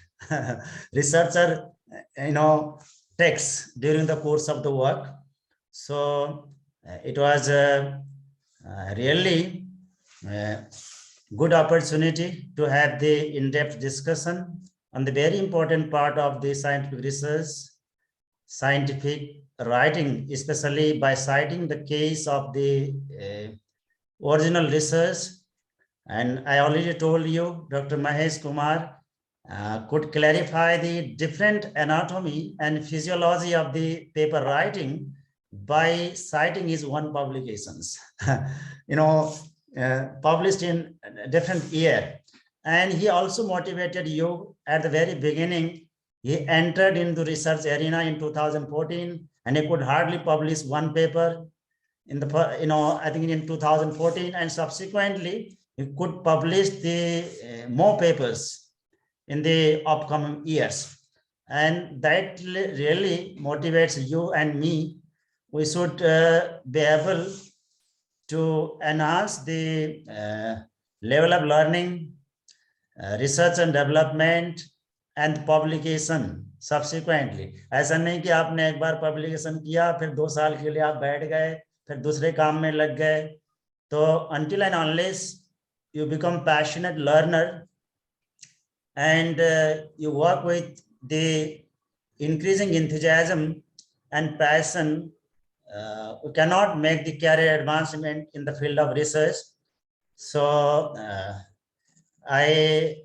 researcher takes during the course of the work. So it was really good opportunity to have the in-depth discussion on the very important part of the scientific research, scientific writing, especially by citing the case of the original research. And I already told you, Dr. Mahesh Kumar could clarify the different anatomy and physiology of the paper writing by citing his own publications, published in a different year. And he also motivated you at the very beginning. He entered into research arena in 2014, and he could hardly publish one paper in the, I think in 2014, and subsequently he could publish the more papers in the upcoming years. And that really motivates you and me. We should be able to enhance the level of learning, research and development, and publication subsequently. ऐसा नहीं कि आपने एक बार publication किया, फिर 2 साल के लिए आप बैठ गए, फिर दूसरे काम में लग गए. तो until and unless you become passionate learner and you work with the increasing enthusiasm and passion, we cannot make the career advancement in the field of research. So I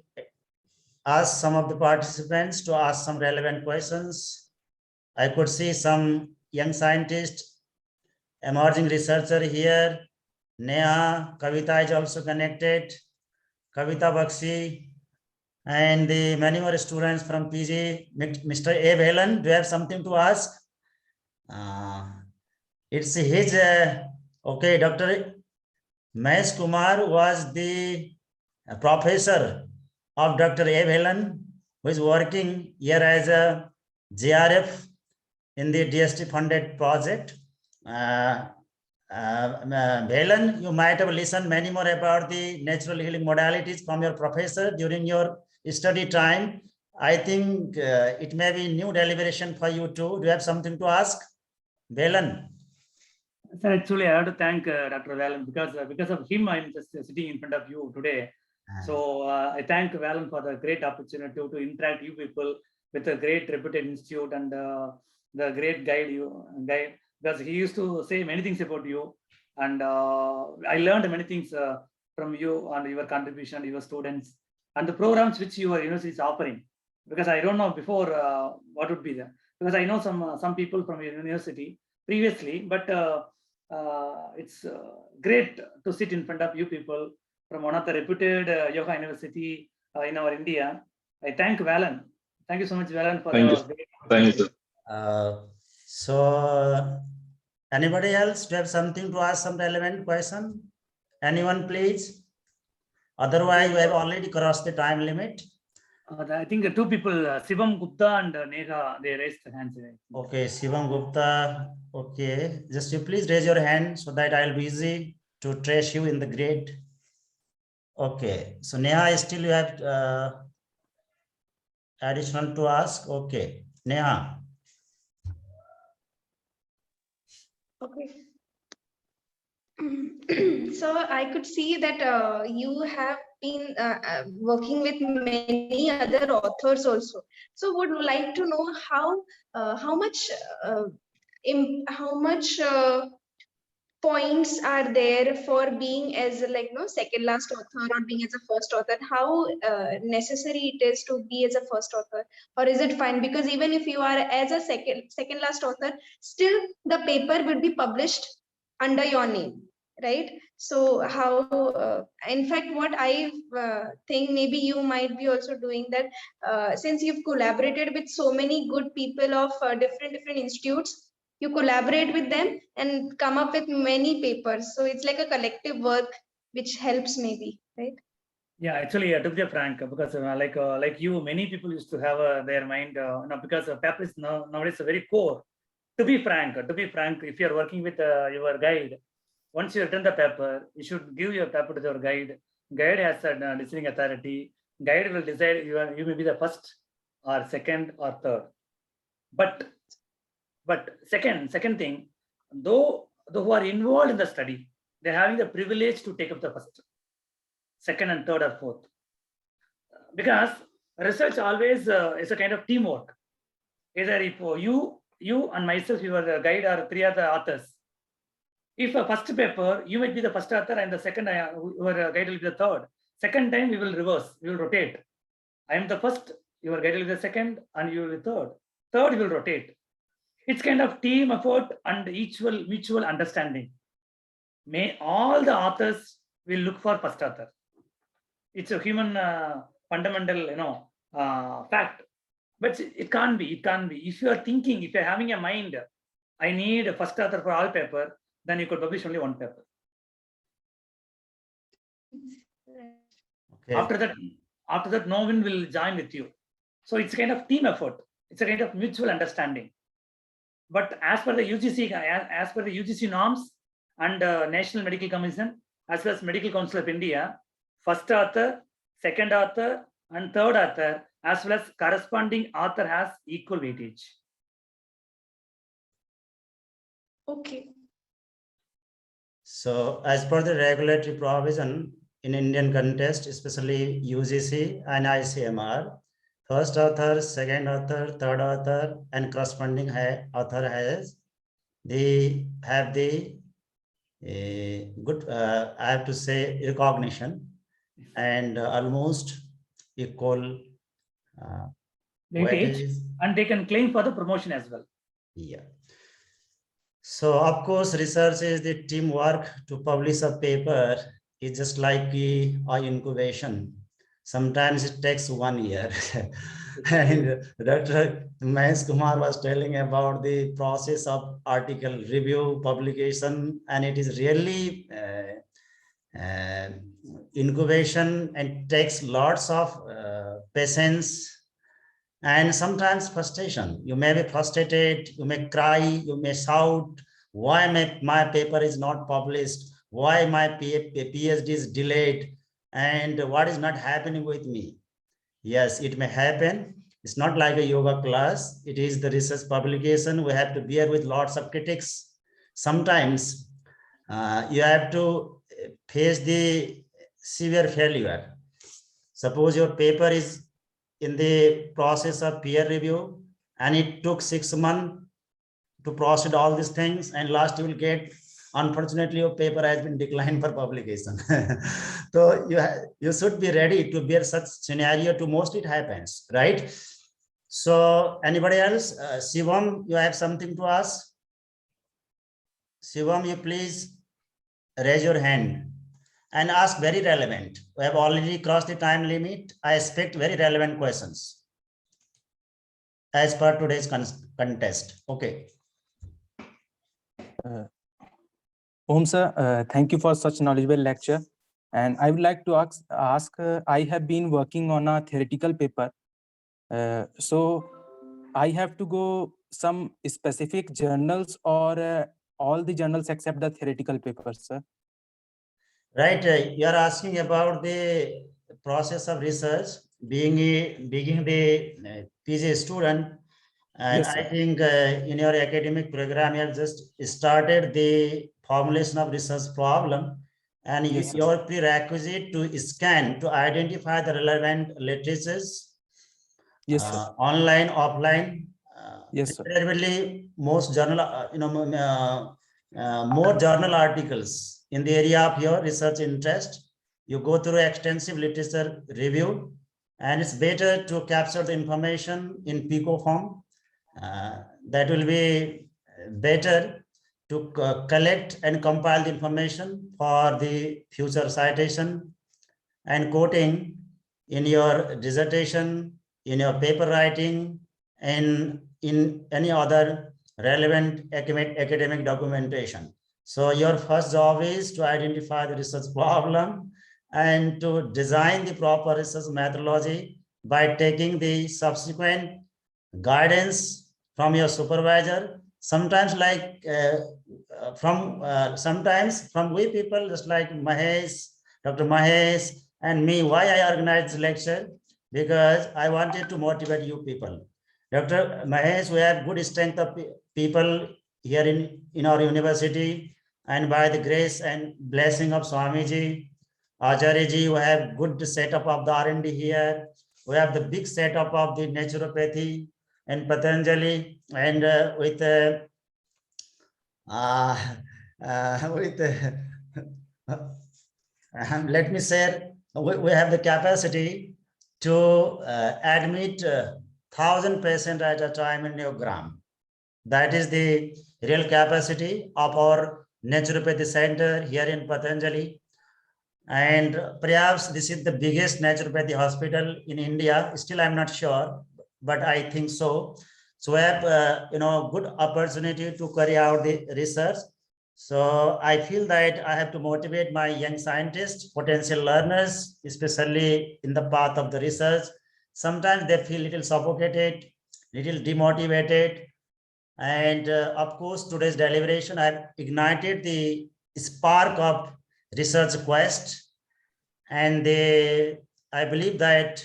asked some of the participants to ask some relevant questions. I could see some young scientists, emerging researcher here. Neha, Kavita is also connected. Kavita Bakshi, and the many more students from PG. Mr. A. Velan, do you have something to ask? It's his, okay, Dr. Mahesh Kumar was the professor of Dr. A. Velan, who is working here as a JRF in the DST funded project. Velan, you might have listened many more about the natural healing modalities from your professor during your study time. I think it may be new deliberation for you too. Do you have something to ask? Velan. Sir, actually, I have to thank Dr. Valen because of him, I'm just sitting in front of you today. So I thank Valen for the great opportunity to interact you people with a great reputed institute and the great guide, because he used to say many things about you, and I learned many things from you and your contribution, your students, and the programs which your university is offering. Because I don't know before what would be there. Because I know some people from your university previously, but it's great to sit in front of you people from one of the reputed yoga university in our India. I thank Valen. Thank you so much, Valen, for Thank you. Thank you, sir. So anybody else do have something to ask, some relevant question? Anyone, please? Otherwise, we have already crossed the time limit. I think two people, Shivam Gupta and Neha, they raised their hands. Okay, Shivam Gupta. Okay, just you please raise your hand so that I'll be easy to trace you in the grade. Okay, so Neha, still you have additional to ask. Okay, Neha. Okay. So I could see that you have been working with many other authors also. So would like to know how much points are there for being as second last author or being as a first author. How necessary it is to be as a first author, or is it fine? Because even if you are as a second last author, still the paper will be published under your name, right? So how in fact what I think maybe you might be also doing that, since you've collaborated with so many good people of different institutes, you collaborate with them and come up with many papers. So it's like a collective work which helps maybe, right? Yeah, actually, to be frank, because like you, many people used to have their mind, because paper is nowadays a very core. To be frank, if you're working with your guide, once you return the paper, you should give your paper to your guide. Guide has a decision authority. Guide will decide you may be the first or second or third. But second thing, though who are involved in the study, they're having the privilege to take up the first, second, and third or fourth. Because research always is a kind of teamwork. Either if you and myself, you are the guide, or three other authors. If a first paper, you might be the first author, and the second, your guide will be the third. Second time, we will reverse, we will rotate. I am the first, your guide will be the second, and you will be the third. Third, you will rotate. It's kind of team effort and mutual understanding. May all the authors will look for first author. It's a human fundamental, fact. But it can't be. If you are thinking, if you're having a mind, I need a first author for all paper, then you could publish only one paper. Okay. After that, no one will join with you. So it's a kind of team effort. It's a kind of mutual understanding. But as per the UGC norms and National Medical Commission, as well as Medical Council of India, first author, second author, and third author, as well as corresponding author, has equal weightage. Okay. So as per the regulatory provision in Indian context, especially UGC and ICMR, first author, second author, third author, and corresponding author has have the good, I have to say, recognition and almost equal weightage, weightage. and they can claim for the promotion as well. Yeah. So of course, research is the teamwork. To publish a paper is just like the incubation. Sometimes it takes 1 year. And Dr. Mahesh Kumar was telling about the process of article review, publication, and it is really incubation and takes lots of patience and sometimes frustration. You may be frustrated, you may cry, you may shout, why my paper is not published, why my PhD is delayed, and what is not happening with me. Yes, it may happen. It's not like a yoga class. It is the research publication. We have to bear with lots of critics. Sometimes you have to face the severe failure. Suppose your paper is in the process of peer review and it took 6 months to process all these things, and last you will get, unfortunately, your paper has been declined for publication. So you should be ready to bear such scenario. To most it happens, right? So anybody else? Shivam, you have something to ask? Shivam, you please raise your hand and ask very relevant. We have already crossed the time limit. I expect very relevant questions as per today's contest. Okay. Om sir, thank you for such knowledgeable lecture. And I would like to ask I have been working on a theoretical paper. So I have to go some specific journals or all the journals except the theoretical papers, sir? Right. You are asking about the process of research, being the PG student. And Yes, I sir. think in your academic program, you have just started the formulation of research problem, and Yes, sir. your prerequisite to scan to identify the relevant literatures, Yes, sir. online, offline. Yes, sir. Invariably, most more journal articles in the area of your research interest. You go through extensive literature review, and it's better to capture the information in PICO form. That will be better to collect and compile the information for the future citation and quoting in your dissertation, in your paper writing, and in any other relevant academic documentation. So your first job is to identify the research problem and to design the proper research methodology by taking the subsequent guidance from your supervisor. Sometimes sometimes from we people, just like Mahesh, Dr. Mahesh and me. Why I organized this lecture? Because I wanted to motivate you people. Dr. Mahesh, we have good strength of people here in our university, and by the grace and blessing of Swamiji, Acharya-ji, we have good setup of the R&D here. We have the big setup of the naturopathy and Patanjali, and with let me say, we have the capacity to admit 1,000 patients at a time in Neogram. That is the real capacity of our naturopathy center here in Patanjali. And perhaps this is the biggest naturopathy hospital in India. Still, I'm not sure, but I think so. So we have, good opportunity to carry out the research. So I feel that I have to motivate my young scientists, potential learners, especially in the path of the research. Sometimes they feel a little suffocated, little demotivated. And of course, today's deliberation, I've ignited the spark of research quest. And I believe that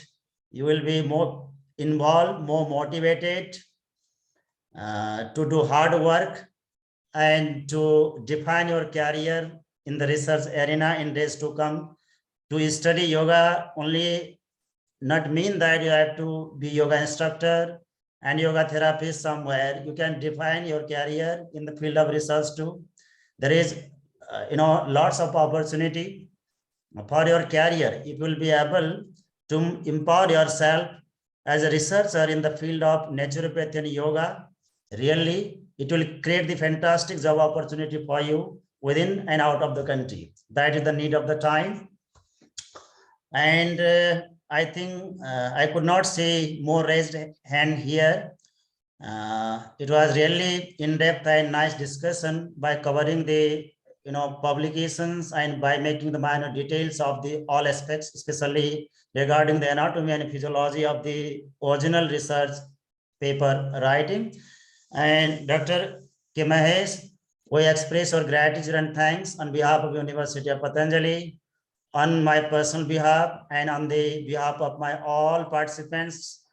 you will be more involved, more motivated to do hard work and to define your career in the research arena in days to come. To study yoga only not mean that you have to be yoga instructor and yoga therapist somewhere. You can define your career in the field of research too. There is, lots of opportunity for your career. If you will be able to empower yourself as a researcher in the field of naturopathy and yoga, really, it will create the fantastic job opportunity for you within and out of the country. That is the need of the time. And I think I could not see more raised hand here. It was really in-depth and nice discussion by covering the publications and by making the minor details of the all aspects, especially regarding the anatomy and physiology of the original research paper writing. And Dr. K. Mahesh, we express our gratitude and thanks on behalf of University of Patanjali, on my personal behalf and on the behalf of my all participants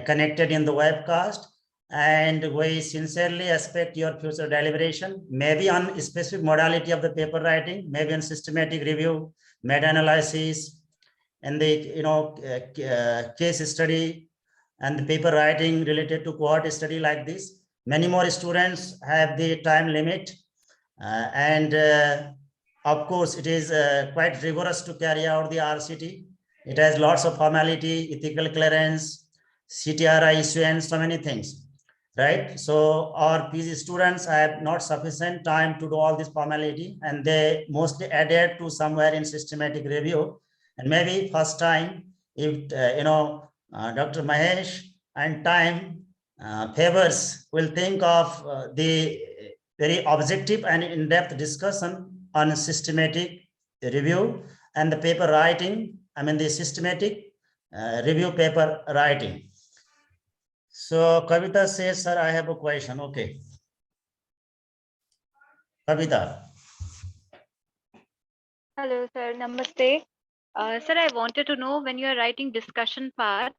connected in the webcast. And we sincerely expect your future deliberation, maybe on a specific modality of the paper writing, maybe on systematic review, meta-analysis, and the case study and the paper writing related to cohort study like this. Many more students have the time limit, of course, it is quite rigorous to carry out the RCT. It has lots of formality, ethical clearance, CTRI issuance, so many things, right? So our PG students have not sufficient time to do all this formality, and they mostly adhere to somewhere in systematic review. And maybe first time, if Dr. Mahesh and time favors, will think of the very objective and in-depth discussion on systematic review and the paper writing, the systematic review paper writing. So Kavita says, sir, I have a question. Okay. Kavita. Hello, sir. Namaste. Sir, I wanted to know, when you are writing discussion part,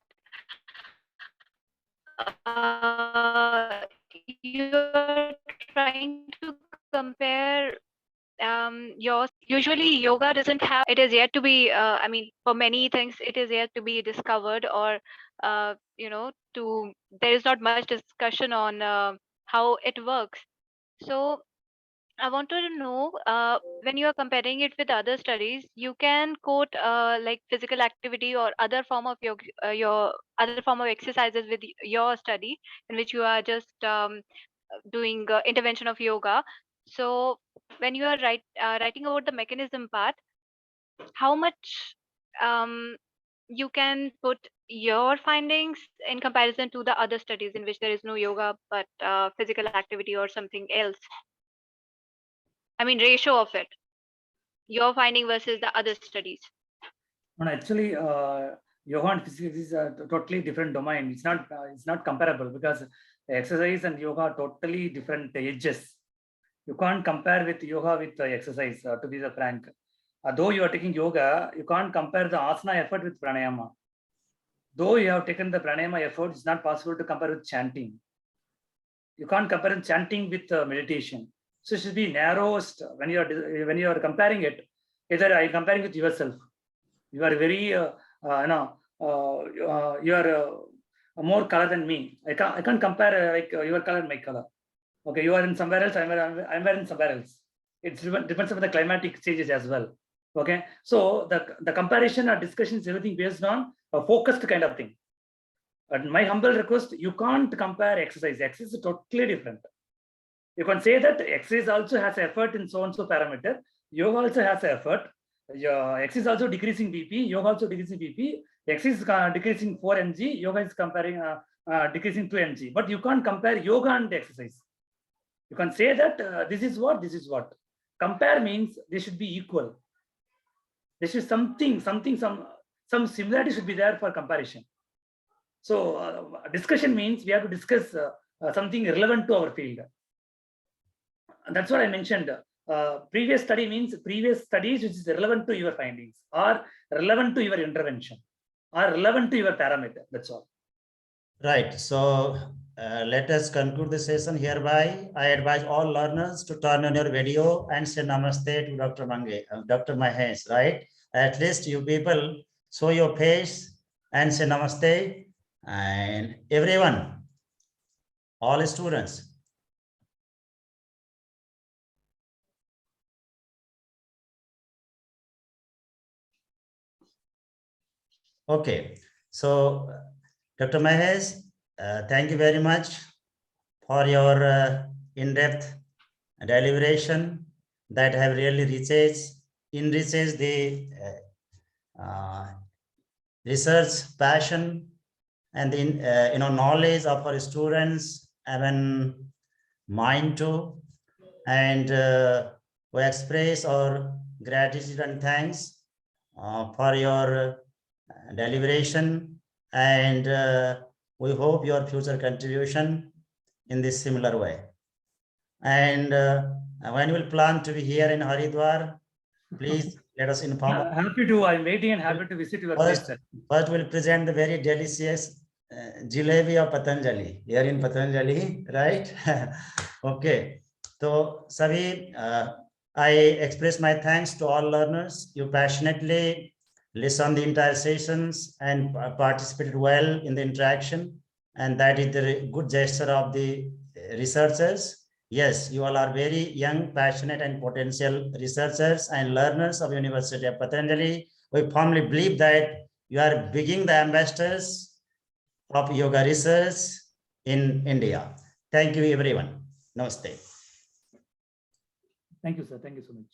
you're trying to compare usually yoga doesn't have, it is yet to be, for many things, it is yet to be discovered, or, there is not much discussion on how it works. So I wanted to know, when you are comparing it with other studies, you can quote like physical activity or other form of your other form of exercises with your study, in which you are just doing intervention of yoga. So when you are writing about the mechanism part, how much you can put your findings in comparison to the other studies in which there is no yoga but physical activity or something else? Ratio of it, your finding versus the other studies. No, actually, yoga and physics is a totally different domain. It's not comparable, because exercise and yoga are totally different edges. You can't compare with yoga with exercise, to be frank. Though you are taking yoga, you can't compare the asana effort with pranayama. Though you have taken the pranayama effort, it's not possible to compare with chanting. You can't compare chanting with meditation. So it should be narrowest when you are comparing it. Either I comparing with yourself, you are very you are more color than me. I can't compare like your color and my color. Okay, you are in somewhere else, I'm in somewhere else. It depends on the climatic changes as well. Okay, so the comparison or discussion is everything based on a focused kind of thing. But my humble request, you can't compare exercise. Exercise is totally different. You can say that exercise also has effort in so and so parameter. Yoga also has effort. Exercise also decreasing BP. Yoga also decreasing BP. Exercise is decreasing 4 mg. Yoga is comparing decreasing 2 mg. But you can't compare yoga and exercise. You can say that this is what. Compare means they should be equal. There should some similarity should be there for comparison. So discussion means we have to discuss something relevant to our field. And that's what I mentioned. Previous study means previous studies which is relevant to your findings, or relevant to your intervention, or relevant to your parameter. That's all. Right. So let us conclude the session hereby. I advise all learners to turn on your video and say namaste to Dr. Mahesh, right? At least you people show your face and say namaste. And everyone, all students. Okay, so Dr. Mahesh, thank you very much for your in-depth deliberation that have really enriches the research passion and the knowledge of our students, even mine too. And we express our gratitude and thanks for your deliberation, and we hope your future contribution in this similar way. And when you will plan to be here in Haridwar, please let us inform. Happy to. I'm waiting and happy to visit your place, sir. First, we'll present the very delicious jalebi of Patanjali here in Patanjali, right? Okay. So, Savi, I express my thanks to all learners. You passionately listened the entire sessions and participated well in the interaction, and that is the good gesture of the researchers. Yes, you all are very young, passionate, and potential researchers and learners of University of Patanjali. We firmly believe that you are being the ambassadors of yoga research in India. Thank you, everyone. Namaste. Thank you, sir. Thank you so much.